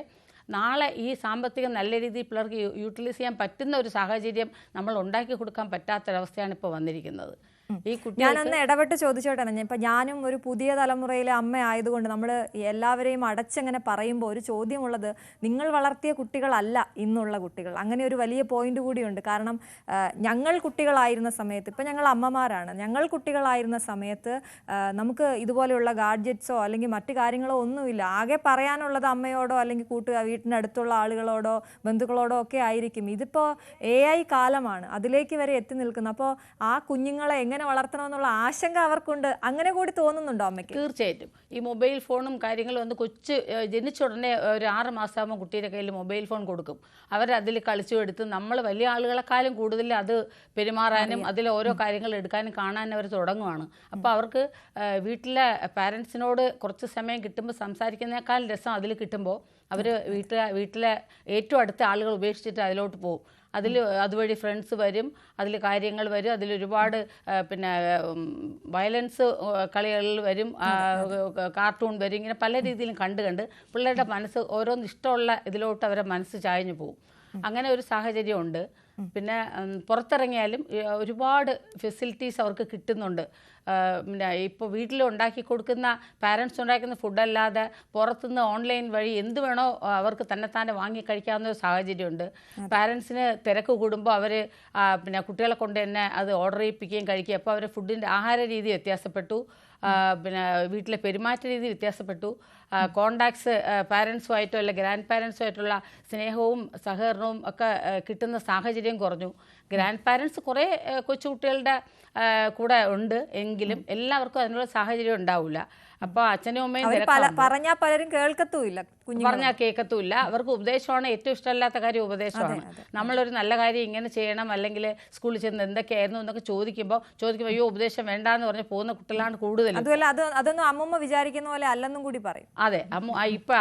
നാളെ ഈ സാമ്പത്തികം നല്ല രീതിയിൽ പിള്ളേർക്ക് യൂട്ടിലൈസ് ചെയ്യാൻ പറ്റുന്ന ഒരു സാഹചര്യം നമ്മൾ ഉണ്ടാക്കി കൊടുക്കാൻ പറ്റാത്തൊരവസ്ഥയാണ് ഇപ്പോൾ വന്നിരിക്കുന്നത്. ഈ ഞാനൊന്ന് ഇടപെട്ട് ചോദിച്ചോട്ടെ. ഇപ്പം ഞാനും ഒരു പുതിയ തലമുറയിലെ അമ്മ ആയതുകൊണ്ട് നമ്മൾ എല്ലാവരെയും അടച്ചങ്ങനെ പറയുമ്പോൾ ഒരു ചോദ്യമുള്ളത്, നിങ്ങൾ വളർത്തിയ കുട്ടികളല്ല ഇന്നുള്ള കുട്ടികൾ. അങ്ങനെ ഒരു വലിയ പോയിന്റ് കൂടിയുണ്ട്. കാരണം ഞങ്ങൾ കുട്ടികളായിരുന്ന സമയത്ത്, ഇപ്പം ഞങ്ങൾ അമ്മമാരാണ്, ഞങ്ങൾ കുട്ടികളായിരുന്ന സമയത്ത് നമുക്ക് ഇതുപോലെയുള്ള ഗാഡ്ജറ്റ്സോ അല്ലെങ്കിൽ മറ്റു കാര്യങ്ങളോ ഒന്നുമില്ല. ആകെ പറയാനുള്ളത് അമ്മയോടോ അല്ലെങ്കിൽ വീട്ടിനടുത്തുള്ള ആളുകളോടോ ബന്ധുക്കളോടോ ഒക്കെ ആയിരിക്കും. ഇതിപ്പോൾ AI കാലമാണ്, അതിലേക്ക് വരെ എത്തി നിൽക്കുന്നു. അപ്പോൾ ആ കുഞ്ഞുങ്ങളെ എങ്ങനെ വളർത്തണമെന്നുള്ള ആശങ്ക അവർക്കുണ്ട്. അങ്ങനെ കൂടി തോന്നുന്നുണ്ടോ അമ്മയ്ക്ക്? തീർച്ചയായിട്ടും. ഈ മൊബൈൽ ഫോണും കാര്യങ്ങളും ഒന്ന് ജനിച്ച ഉടനെ ഒരു 6 മാസമാകുമ്പോൾ കുട്ടിയുടെ കയ്യിൽ മൊബൈൽ ഫോൺ കൊടുക്കും. അവരതിൽ കളിച്ചു എടുത്ത് നമ്മൾ വലിയ ആളുകളെക്കാളും കൂടുതൽ അത് പെരുമാറാനും അതിൽ ഓരോ കാര്യങ്ങൾ എടുക്കാനും കാണാനും അവർ തുടങ്ങുവാണ്. അപ്പോൾ അവർക്ക് വീട്ടിലെ പാരൻസിനോട് കുറച്ച് സമയം കിട്ടുമ്പോൾ സംസാരിക്കുന്നതിനേക്കാൾ രസം അതിൽ കിട്ടുമ്പോൾ അവർ വീട്ടിലെ ഏറ്റവും അടുത്ത ആളുകൾ ഉപേക്ഷിച്ചിട്ട് അതിലോട്ട് പോകും. അതുവഴി ഫ്രണ്ട്സ് വരും, അതിൽ കാര്യങ്ങൾ വരും, അതിലൊരുപാട് പിന്നെ വയലൻസ് കളികളിൽ വരും, കാർട്ടൂൺ വരും. ഇങ്ങനെ പല രീതിയിലും കണ്ട് പിള്ളേരുടെ മനസ്സ് ഓരോന്ന് ഇഷ്ടമുള്ള ഇതിലോട്ട് അവരെ മനസ്സ് ചായഞ്ഞു പോകും. അങ്ങനെ ഒരു സാഹചര്യമുണ്ട്. പിന്നെ പുറത്തിറങ്ങിയാലും ഒരുപാട് ഫെസിലിറ്റീസ് അവർക്ക് കിട്ടുന്നുണ്ട്. പിന്നെ ഇപ്പോൾ വീട്ടിൽ ഉണ്ടാക്കി കൊടുക്കുന്ന പാരൻസ് ഉണ്ടാക്കുന്ന ഫുഡല്ലാതെ പുറത്തുനിന്ന് ഓൺലൈൻ വഴി എന്ത് വേണോ അവർക്ക് തന്നെത്താനെ വാങ്ങി കഴിക്കാവുന്ന ഒരു സാഹചര്യമുണ്ട്. പാരൻസിന് തിരക്ക് കൂടുമ്പോൾ അവർ പിന്നെ കുട്ടികളെ കൊണ്ട് തന്നെ അത് ഓർഡർ ചെയ്യിപ്പിക്കുകയും കഴിക്കുകയും. അപ്പോൾ അവരുടെ ഫുഡിൻ്റെ ആഹാര രീതി വ്യത്യാസപ്പെട്ടു, പിന്നെ വീട്ടിലെ പെരുമാറ്റ രീതി വ്യത്യാസപ്പെട്ടു. കോണ്ടാക്ട്സ് പാരൻസുമായിട്ടോ അല്ലെങ്കിൽ ഗ്രാൻഡ് പാരൻസുമായിട്ടുള്ള സ്നേഹവും സഹകരണവും ഒക്കെ കിട്ടുന്ന സാഹചര്യം കുറഞ്ഞു. ഗ്രാൻഡ് പാരൻസ് കുറേ കൊച്ചുകുട്ടികളുടെ കൂടെ ഉണ്ട് എങ്കിലും എല്ലാവർക്കും അതിനുള്ള സാഹചര്യം ഉണ്ടാവില്ല. അപ്പോൾ അച്ഛനും അമ്മയും പറഞ്ഞാൽ പലരും കേൾക്കത്തുമില്ല, പറഞ്ഞാൽ കേൾക്കത്തുമില്ല. അവർക്ക് ഉപദേശമാണ് ഏറ്റവും ഇഷ്ടമല്ലാത്ത കാര്യം, ഉപദേശമാണ്. നമ്മളൊരു നല്ല കാര്യം ഇങ്ങനെ ചെയ്യണം, അല്ലെങ്കിൽ സ്കൂളിൽ ചെന്ന് എന്തൊക്കെയായിരുന്നു എന്നൊക്കെ ചോദിക്കുമ്പോൾ അയ്യോ ഉപദേശം വേണ്ടാന്ന് പറഞ്ഞ് പോകുന്ന കുട്ടികളാണ് കൂടുതൽ. അതുപോലെ അതൊന്നും അമ്മൂമ്മ വിചാരിക്കുന്ന പോലെ അല്ലെന്നും കൂടി പറയും. അതെ, ഇപ്പം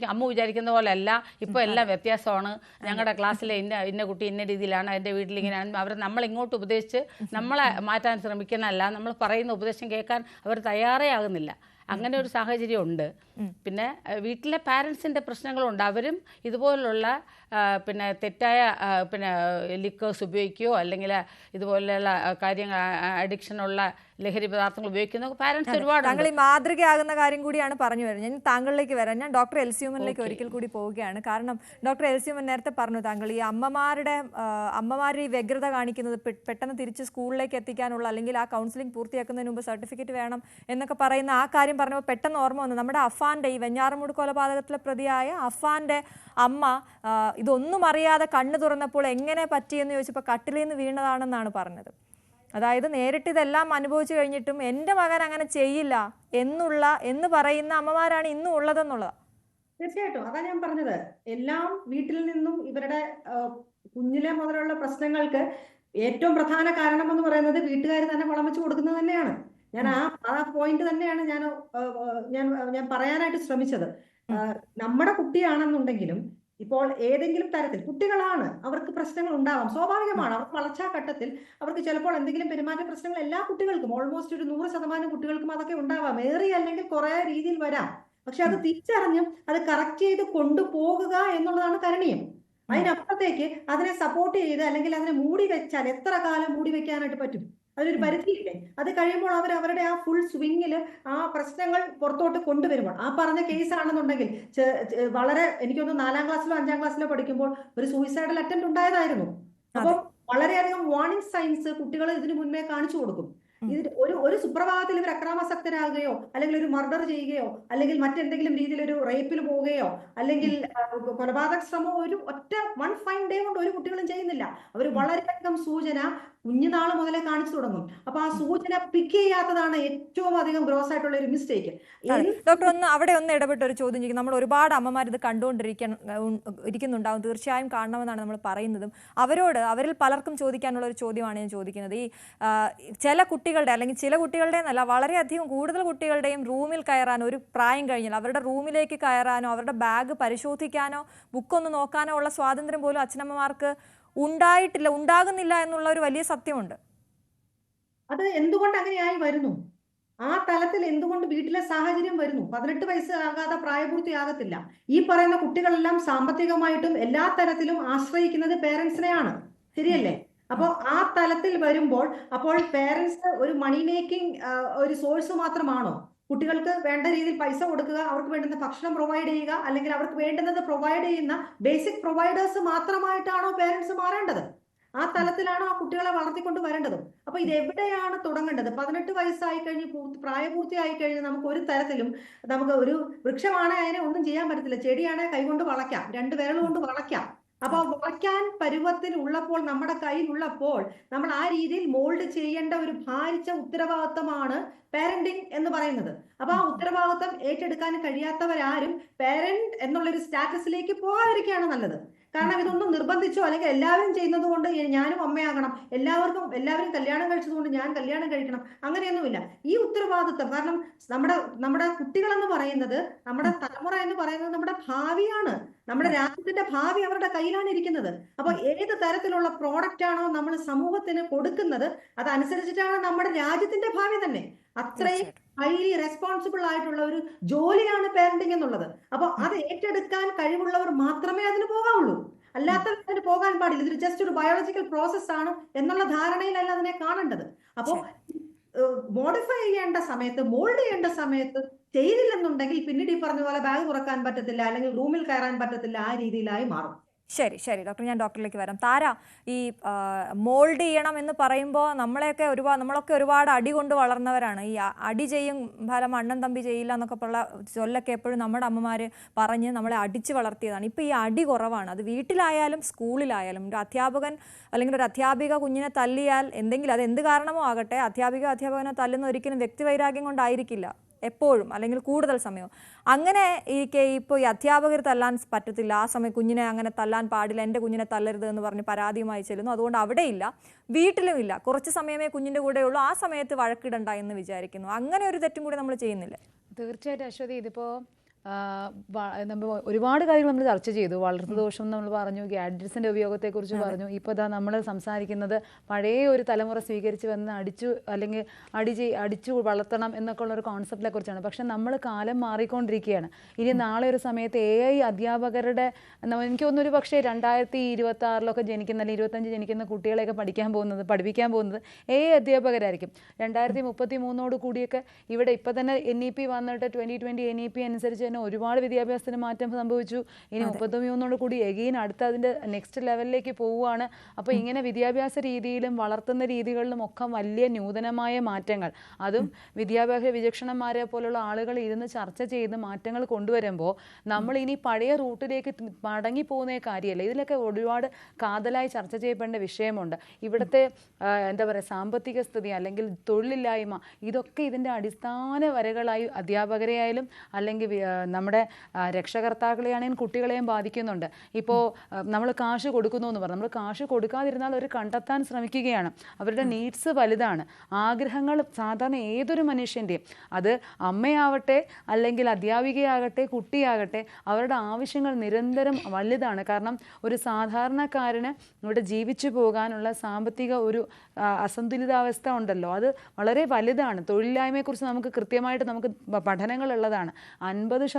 അമ്മ വിചാരിക്കുന്ന പോലെ അല്ല, ഇപ്പം എല്ലാം വ്യത്യാസമാണ്. ഞങ്ങളുടെ ക്ലാസ്സിലെ ഇന്ന കുട്ടി ഇന്ന രീതിയിലാണ്, എൻ്റെ വീട്ടിൽ ഇങ്ങനെയാണ്. അവർ നമ്മളിങ്ങോട്ട് ഉപദേശിച്ച് നമ്മളെ മാറ്റാൻ ശ്രമിക്കണമല്ല, നമ്മൾ പറയുന്ന ഉപദേശം കേൾക്കാൻ അവർ തയ്യാറേ ആകുന്നില്ല. അങ്ങനെ ഒരു സാഹചര്യം ഉണ്ട്. പിന്നെ വീട്ടിലെ പാരൻസിൻ്റെ പ്രശ്നങ്ങളുണ്ട്. അവരും ഇതുപോലുള്ള പിന്നെ തെറ്റായ പിന്നെ ലിക്കേഴ്സ് ഉപയോഗിക്കുകയോ അല്ലെങ്കിൽ ഇതുപോലെയുള്ള കാര്യങ്ങൾ അഡിക്ഷനുള്ള ലഹരി പദാർത്ഥങ്ങൾ ഉപയോഗിക്കുന്ന പാരൻസ് ഒരുപാട്. താങ്കൾ ഈ മാതൃകയാകുന്ന കാര്യം കൂടിയാണ് പറഞ്ഞു വരുന്നത്. ഞാൻ താങ്കളിലേക്ക് വരാം. ഞാൻ ഡോക്ടർ എൽസ്യൂമനിലേക്ക് ഒരിക്കൽ കൂടി പോവുകയാണ്. കാരണം ഡോക്ടർ എൽസ്യൂമൻ നേരത്തെ പറഞ്ഞു, താങ്കൾ ഈ അമ്മമാർ ഈ വ്യഗ്രത കാണിക്കുന്നത് പെട്ടെന്ന് തിരിച്ച് സ്കൂളിലേക്ക് എത്തിക്കാനുള്ള അല്ലെങ്കിൽ ആ കൗൺസിലിംഗ് പൂർത്തിയാക്കുന്നതിന് മുമ്പ് സർട്ടിഫിക്കറ്റ് വേണം എന്നൊക്കെ പറയുന്ന ആ കാര്യം പറഞ്ഞപ്പോൾ പെട്ടെന്ന് ഓർമ്മ വന്നു. നമ്മുടെ അഫാന്റെ ഈ വെഞ്ഞാറമൂട് കൊലപാതകത്തിലെ പ്രതിയായ അഫാന്റെ അമ്മ ഇതൊന്നും അറിയാതെ കണ്ണു തുറന്നപ്പോൾ എങ്ങനെ പറ്റിയെന്ന് ചോദിച്ചപ്പോൾ കട്ടിലിൽ നിന്ന് വീണതാണെന്നാണ് പറഞ്ഞത്. അതായത് നേരിട്ട് ഇതെല്ലാം അനുഭവിച്ചു കഴിഞ്ഞിട്ടും എൻ്റെ മകൻ അങ്ങനെ ചെയ്യില്ല എന്ന് പറയുന്ന അമ്മമാരാണ് ഇന്നും ഉള്ളതെന്നുള്ളത്. തീർച്ചയായിട്ടും അതാ ഞാൻ പറഞ്ഞത്. എല്ലാം വീട്ടിൽ നിന്നും ഇവരുടെ കുഞ്ഞിലെ മുതലുള്ള പ്രശ്നങ്ങൾക്ക് ഏറ്റവും പ്രധാന കാരണം എന്ന് പറയുന്നത് വീട്ടുകാർ തന്നെ വളം വെച്ച് കൊടുക്കുന്നത് തന്നെയാണ്. ഞാൻ ആ പോയിന്റ് തന്നെയാണ് ഞാൻ പറയാനായിട്ട് ശ്രമിച്ചത്. നമ്മുടെ കുട്ടിയാണെന്നുണ്ടെങ്കിലും ഇപ്പോൾ ഏതെങ്കിലും തരത്തിൽ കുട്ടികളാണ്, അവർക്ക് പ്രശ്നങ്ങൾ ഉണ്ടാവാം, സ്വാഭാവികമാണ്. അവർക്ക് വളർച്ചാഘട്ടത്തിൽ അവർക്ക് ചിലപ്പോൾ എന്തെങ്കിലും പെരുമാറ്റ പ്രശ്നങ്ങൾ എല്ലാ കുട്ടികൾക്കും, ഓൾമോസ്റ്റ് ഒരു 100% കുട്ടികൾക്കും അതൊക്കെ ഉണ്ടാവാം. ഏറി അല്ലെങ്കിൽ കുറെ രീതിയിൽ വരാം. പക്ഷെ അത് തിരിച്ചറിഞ്ഞും അത് കറക്റ്റ് ചെയ്ത് കൊണ്ടുപോകുക എന്നുള്ളതാണ് കരണീയം. അതിനപ്പുറത്തേക്ക് അതിനെ സപ്പോർട്ട് ചെയ്ത് അല്ലെങ്കിൽ അതിനെ മൂടി വെച്ചാൽ എത്ര കാലം മൂടി വെക്കാനായിട്ട് പറ്റും? അതിനൊരു പരിധിയില്ലേ? അത് കഴിയുമ്പോൾ അവരുടെ ആ ഫുൾ സ്വിങ്ങില് ആ പ്രശ്നങ്ങൾ പുറത്തോട്ട് കൊണ്ടുവരുമ്പോൾ, ആ പറഞ്ഞ കേസ് ആണെന്നുണ്ടെങ്കിൽ വളരെ എനിക്കൊന്ന് 4ാം ക്ലാസ്സിലോ 5ാം ക്ലാസ്സിലോ പഠിക്കുമ്പോൾ ഒരു സൂയിസൈഡൽ അറ്റംപ്റ്റ് ഉണ്ടായതായിരുന്നു. അപ്പോൾ വളരെയധികം വാർണിംഗ് സൈൻസ് കുട്ടികൾ ഇതിനു മുൻപേ കാണിച്ചു കൊടുക്കും. ഇത് ഒരു സുപ്രഭാതത്തിൽ ഇവർ അക്രമാസക്തരാകുകയോ അല്ലെങ്കിൽ ഒരു മർഡർ ചെയ്യുകയോ അല്ലെങ്കിൽ മറ്റെന്തെങ്കിലും രീതിയിൽ ഒരു റേപ്പിൽ പോവുകയോ അല്ലെങ്കിൽ കൊലപാതക ശ്രമം ഒരു ഒറ്റ 1 ഫൈൻ ഡേ കൊണ്ട് ഒരു കുട്ടികളും ചെയ്യുന്നില്ല. അവർ വളരെയധികം സൂചന കുഞ്ഞുനാൾ മുതലേ കാണിച്ചു തുടങ്ങും. അപ്പൊ ആ സൂചന പിക്ക് ചെയ്യാത്തതാണ് ഏറ്റവും അധികം ഗ്രോസ് ആയിട്ടുള്ള ഒരു മിസ്റ്റേക്ക്. ഡോക്ടർ അവിടെ ഇടപെട്ട ഒരു ചോദ്യം ചോദിക്കും. നമ്മൾ ഒരുപാട് അമ്മമാർ ഇത് ഇരിക്കുന്നുണ്ടാവും, തീർച്ചയായും കാണണമെന്നാണ് നമ്മൾ പറയുന്നതും. അവരിൽ പലർക്കും ചോദിക്കാനുള്ള ഒരു ചോദ്യമാണ് ഞാൻ ചോദിക്കുന്നത്. ഈ ചില കുട്ടികളുടെ അല്ലെങ്കിൽ ചില കുട്ടികളുടെ എന്നല്ല, വളരെയധികം കൂടുതൽ കുട്ടികളുടെയും റൂമിൽ കയറാൻ ഒരു പ്രായം കഴിഞ്ഞാൽ അവരുടെ റൂമിലേക്ക് കയറാനോ അവരുടെ ബാഗ് പരിശോധിക്കാനോ ബുക്കൊന്ന് നോക്കാനോ ഉള്ള സ്വാതന്ത്ര്യം പോലും അച്ഛനമ്മമാർക്ക് ഉണ്ടാകുന്നില്ല എന്നുള്ള ഒരു വലിയ സത്യമുണ്ട്. അത് എന്തുകൊണ്ട് അങ്ങനെയായി വരുന്നു? ആ തലത്തിൽ എന്തുകൊണ്ട് വീട്ടിലെ സാഹചര്യം വരുന്നു? 18 വയസ്സാകാതെ പ്രായപൂർത്തിയാകത്തില്ല. ഈ പറയുന്ന കുട്ടികളെല്ലാം സാമ്പത്തികമായിട്ടും എല്ലാ തരത്തിലും ആശ്രയിക്കുന്നത് പേരൻസിനെയാണ്. ശരിയല്ലേ? അപ്പോൾ ആ തലത്തിൽ വരുമ്പോൾ അപ്പോൾ പേരൻസ് ഒരു മണി മേക്കിംഗ് ഒരു സോഴ്സ് മാത്രമാണോ? കുട്ടികൾക്ക് വേണ്ട രീതിയിൽ പൈസ കൊടുക്കുക, അവർക്ക് വേണ്ടുന്ന ഭക്ഷണം പ്രൊവൈഡ് ചെയ്യുക, അല്ലെങ്കിൽ അവർക്ക് വേണ്ടുന്നത് പ്രൊവൈഡ് ചെയ്യുന്ന ബേസിക് പ്രൊവൈഡേഴ്സ് മാത്രമായിട്ടാണോ പേരൻസ് മാറേണ്ടത്? ആ തലത്തിലാണോ ആ കുട്ടികളെ വളർത്തിക്കൊണ്ട് വരേണ്ടത്? അപ്പൊ ഇത് എവിടെയാണ് തുടങ്ങേണ്ടത്? 18 വയസ്സായി കഴിഞ്ഞ് പ്രായപൂർത്തിയായി കഴിഞ്ഞ് നമുക്ക് ഒരു തരത്തിലും നമുക്ക് ഒരു വൃക്ഷമാണെ അതിനെ ഒന്നും ചെയ്യാൻ പറ്റത്തില്ല. ചെടിയാണെ കൈകൊണ്ട് വളയ്ക്കാം, 2 വിരൽ കൊണ്ട് വളയ്ക്കാം. അപ്പൊ വളയ്ക്കാൻ പരുവത്തിൽ ഉള്ളപ്പോൾ, നമ്മുടെ കയ്യിലുള്ളപ്പോൾ നമ്മൾ ആ രീതിയിൽ മോൾഡ് ചെയ്യേണ്ട ഒരു ഭാരിച്ച ഉത്തരവാദിത്തമാണ് പാരന്റിങ് എന്ന് പറയുന്നത്. അപ്പൊ ആ ഉത്തരവാദിത്തം ഏറ്റെടുക്കാൻ കഴിയാത്തവരാരും പാരന്റ് എന്നുള്ളൊരു സ്റ്റാറ്റസിലേക്ക് പോകാതിരിക്കുകയാണ് നല്ലത്. കാരണം ഇതൊന്നും നിർബന്ധിച്ചോ അല്ലെങ്കിൽ എല്ലാവരും ചെയ്യുന്നത് കൊണ്ട് ഞാനും അമ്മയാകണം, എല്ലാവരും കല്യാണം കഴിച്ചതുകൊണ്ട് ഞാൻ കല്യാണം കഴിക്കണം, അങ്ങനെയൊന്നുമില്ല. ഈ ഉത്തരവാദിത്വം, കാരണം നമ്മുടെ കുട്ടികൾ എന്ന് പറയുന്നത്, നമ്മുടെ തലമുറ എന്ന് പറയുന്നത് നമ്മുടെ ഭാവിയാണ്. നമ്മുടെ രാജ്യത്തിന്റെ ഭാവി അവരുടെ കയ്യിലാണ് ഇരിക്കുന്നത്. അപ്പൊ ഏത് തരത്തിലുള്ള പ്രോഡക്റ്റ് ആണോ നമ്മൾ സമൂഹത്തിന് കൊടുക്കുന്നത്, അതനുസരിച്ചിട്ടാണ് നമ്മുടെ രാജ്യത്തിന്റെ ഭാവി തന്നെ. അത്രയും ഹൈലി റെസ്പോൺസിബിൾ ആയിട്ടുള്ള ഒരു ജോലിയാണ് പാരന്റിങ് എന്നുള്ളത്. അപ്പൊ അത് ഏറ്റെടുക്കാൻ കഴിവുള്ളവർ മാത്രമേ അതിന് പോകാവുള്ളൂ, അല്ലാത്തവർ അതിന് പോകാൻ പാടില്ല. ഇതൊരു ജസ്റ്റ് ഒരു ബയോളജിക്കൽ പ്രോസസ് ആണ് എന്നുള്ള ധാരണയിലല്ല അതിനെ കാണേണ്ടത്. അപ്പോ മോഡിഫൈ ചെയ്യേണ്ട സമയത്ത്, മോൾഡ് ചെയ്യേണ്ട സമയത്ത് ചെയ്തില്ലെന്നുണ്ടെങ്കിൽ പിന്നീട് ഈ പറഞ്ഞ പോലെ ബാഗ് തുറക്കാൻ പറ്റത്തില്ല, അല്ലെങ്കിൽ റൂമിൽ കയറാൻ പറ്റത്തില്ല, ആ രീതിയിലായി മാറും. ശരി ഡോക്ടർ, ഞാൻ ഡോക്ടറിലേക്ക് വരാം. താര, ഈ മോൾഡ് ചെയ്യണം എന്ന് പറയുമ്പോൾ നമ്മളൊക്കെ ഒരുപാട് അടി കൊണ്ട് വളർന്നവരാണ്. ഈ അടി ചെയ്യും ഫലം അണ്ണൻ തമ്പി ചെയ്യില്ല എന്നൊക്കെ ഉള്ള ചൊല്ലൊക്കെ എപ്പോഴും നമ്മുടെ അമ്മമാർ പറഞ്ഞ് നമ്മളെ അടിച്ച് വളർത്തിയതാണ്. ഇപ്പോൾ ഈ അടി കുറവാണ്. അത് വീട്ടിലായാലും സ്കൂളിലായാലും. ഒരു അധ്യാപകൻ അല്ലെങ്കിൽ ഒരു അധ്യാപിക കുഞ്ഞിനെ തല്ലിയാൽ എന്തെങ്കിലും, അത് എന്ത് കാരണമോ ആകട്ടെ, അധ്യാപകനെ തല്ലുന്ന ഒരിക്കലും വ്യക്തിവൈരാഗ്യം കൊണ്ടായിരിക്കില്ല എപ്പോഴും, അല്ലെങ്കിൽ കൂടുതൽ സമയവും. അങ്ങനെ ഇപ്പോൾ ഈ അധ്യാപകർ തല്ലാൻ പറ്റത്തില്ല, ആ സമയം കുഞ്ഞിനെ അങ്ങനെ തല്ലാൻ പാടില്ല, എൻ്റെ കുഞ്ഞിനെ തല്ലരുത് എന്ന് പറഞ്ഞ് പരാതിയുമായി ചെല്ലുന്നു. അതുകൊണ്ട് അവിടെയില്ല, വീട്ടിലും ഇല്ല, കുറച്ച് സമയമേ കുഞ്ഞിൻ്റെ കൂടെയുള്ളൂ, ആ സമയത്ത് വഴക്കിടണ്ട എന്ന് വിചാരിക്കുന്നു. അങ്ങനെ ഒരു തെറ്റും കൂടി നമ്മൾ ചെയ്യുന്നില്ല? തീർച്ചയായിട്ടും അശ്വതി, ഇതിപ്പോൾ നമ്മൾ ഒരുപാട് കാര്യങ്ങൾ നമ്മൾ ചർച്ച ചെയ്തു. വളർത്തുദോഷം നമ്മൾ പറഞ്ഞു, ഗാഡ്ജറ്റ്സിൻ്റെ ഉപയോഗത്തെക്കുറിച്ച് പറഞ്ഞു. ഇപ്പോൾ ഇതാ നമ്മൾ സംസാരിക്കുന്നത് പഴയ ഒരു തലമുറ സ്വീകരിച്ച് വന്ന് അടിച്ചു വളർത്തണം എന്നൊക്കെ ഉള്ളൊരു കോൺസെപ്റ്റിനെ കുറിച്ചാണ്. പക്ഷെ നമ്മൾ കാലം മാറിക്കൊണ്ടിരിക്കുകയാണ്. ഇനി നാളെ ഒരു സമയത്ത് AI അധ്യാപകരുടെ, എനിക്ക് തോന്നുന്നു ഒരു പക്ഷേ 2026 ജനിക്കുന്ന അല്ലെങ്കിൽ 25 ജനിക്കുന്ന കുട്ടികളെയൊക്കെ പഠിപ്പിക്കാൻ പോകുന്നത് AI അധ്യാപകരായിരിക്കും. 2033 കൂടിയൊക്കെ ഇവിടെ ഇപ്പം തന്നെ NEP വന്നിട്ട് 2020 NEP അനുസരിച്ച് ഒരുപാട് വിദ്യാഭ്യാസത്തിന് മാറ്റം സംഭവിച്ചു. ഇനി 33 കൂടി എഗെയിൻ അടുത്ത അതിൻ്റെ നെക്സ്റ്റ് ലെവലിലേക്ക് പോവുകയാണ്. അപ്പോൾ ഇങ്ങനെ വിദ്യാഭ്യാസ രീതിയിലും വളർത്തുന്ന രീതികളിലും ഒക്കെ വലിയ നൂതനമായ മാറ്റങ്ങൾ, അതും വിദ്യാഭ്യാസ വിചക്ഷണന്മാരെ പോലുള്ള ആളുകൾ ഇരുന്ന് ചർച്ച ചെയ്ത് മാറ്റങ്ങൾ കൊണ്ടുവരുമ്പോൾ നമ്മൾ ഇനി പഴയ റൂട്ടിലേക്ക് മടങ്ങിപ്പോകുന്ന കാര്യമല്ല. ഇതിലൊക്കെ ഒരുപാട് കാതലായി ചർച്ച ചെയ്യപ്പെടേണ്ട വിഷയമുണ്ട്. ഇവിടുത്തെ എന്താ പറയുക, സാമ്പത്തിക സ്ഥിതി അല്ലെങ്കിൽ തൊഴിലില്ലായ്മ, ഇതൊക്കെ ഇതിൻ്റെ അടിസ്ഥാന വരകളായി അധ്യാപകരെയായാലും അല്ലെങ്കിൽ നമ്മുടെ രക്ഷകർത്താക്കളെയാണെങ്കിലും കുട്ടികളെയും ബാധിക്കുന്നുണ്ട്. ഇപ്പോൾ നമ്മൾ കാശ് കൊടുക്കുന്നു എന്ന് പറഞ്ഞു, നമ്മൾ കാശ് കൊടുക്കാതിരുന്നാൽ അവർ കണ്ടെത്താൻ ശ്രമിക്കുകയാണ്. അവരുടെ നീഡ്സ് വലുതാണ്, ആഗ്രഹങ്ങൾ സാധാരണ ഏതൊരു മനുഷ്യൻ്റെയും, അത് അമ്മയാവട്ടെ അല്ലെങ്കിൽ അധ്യാപികയാകട്ടെ കുട്ടിയാകട്ടെ, അവരുടെ ആവശ്യങ്ങൾ നിരന്തരം വലുതാണ്. കാരണം ഒരു സാധാരണക്കാരന് ഇവിടെ ജീവിച്ചു പോകാനുള്ള സാമ്പത്തിക ഒരു അസന്തുലിതാവസ്ഥ ഉണ്ടല്ലോ, അത് വളരെ വലുതാണ്. തൊഴിലില്ലായ്മയെക്കുറിച്ച് നമുക്ക് കൃത്യമായിട്ട് പഠനങ്ങളുള്ളതാണ്. 50%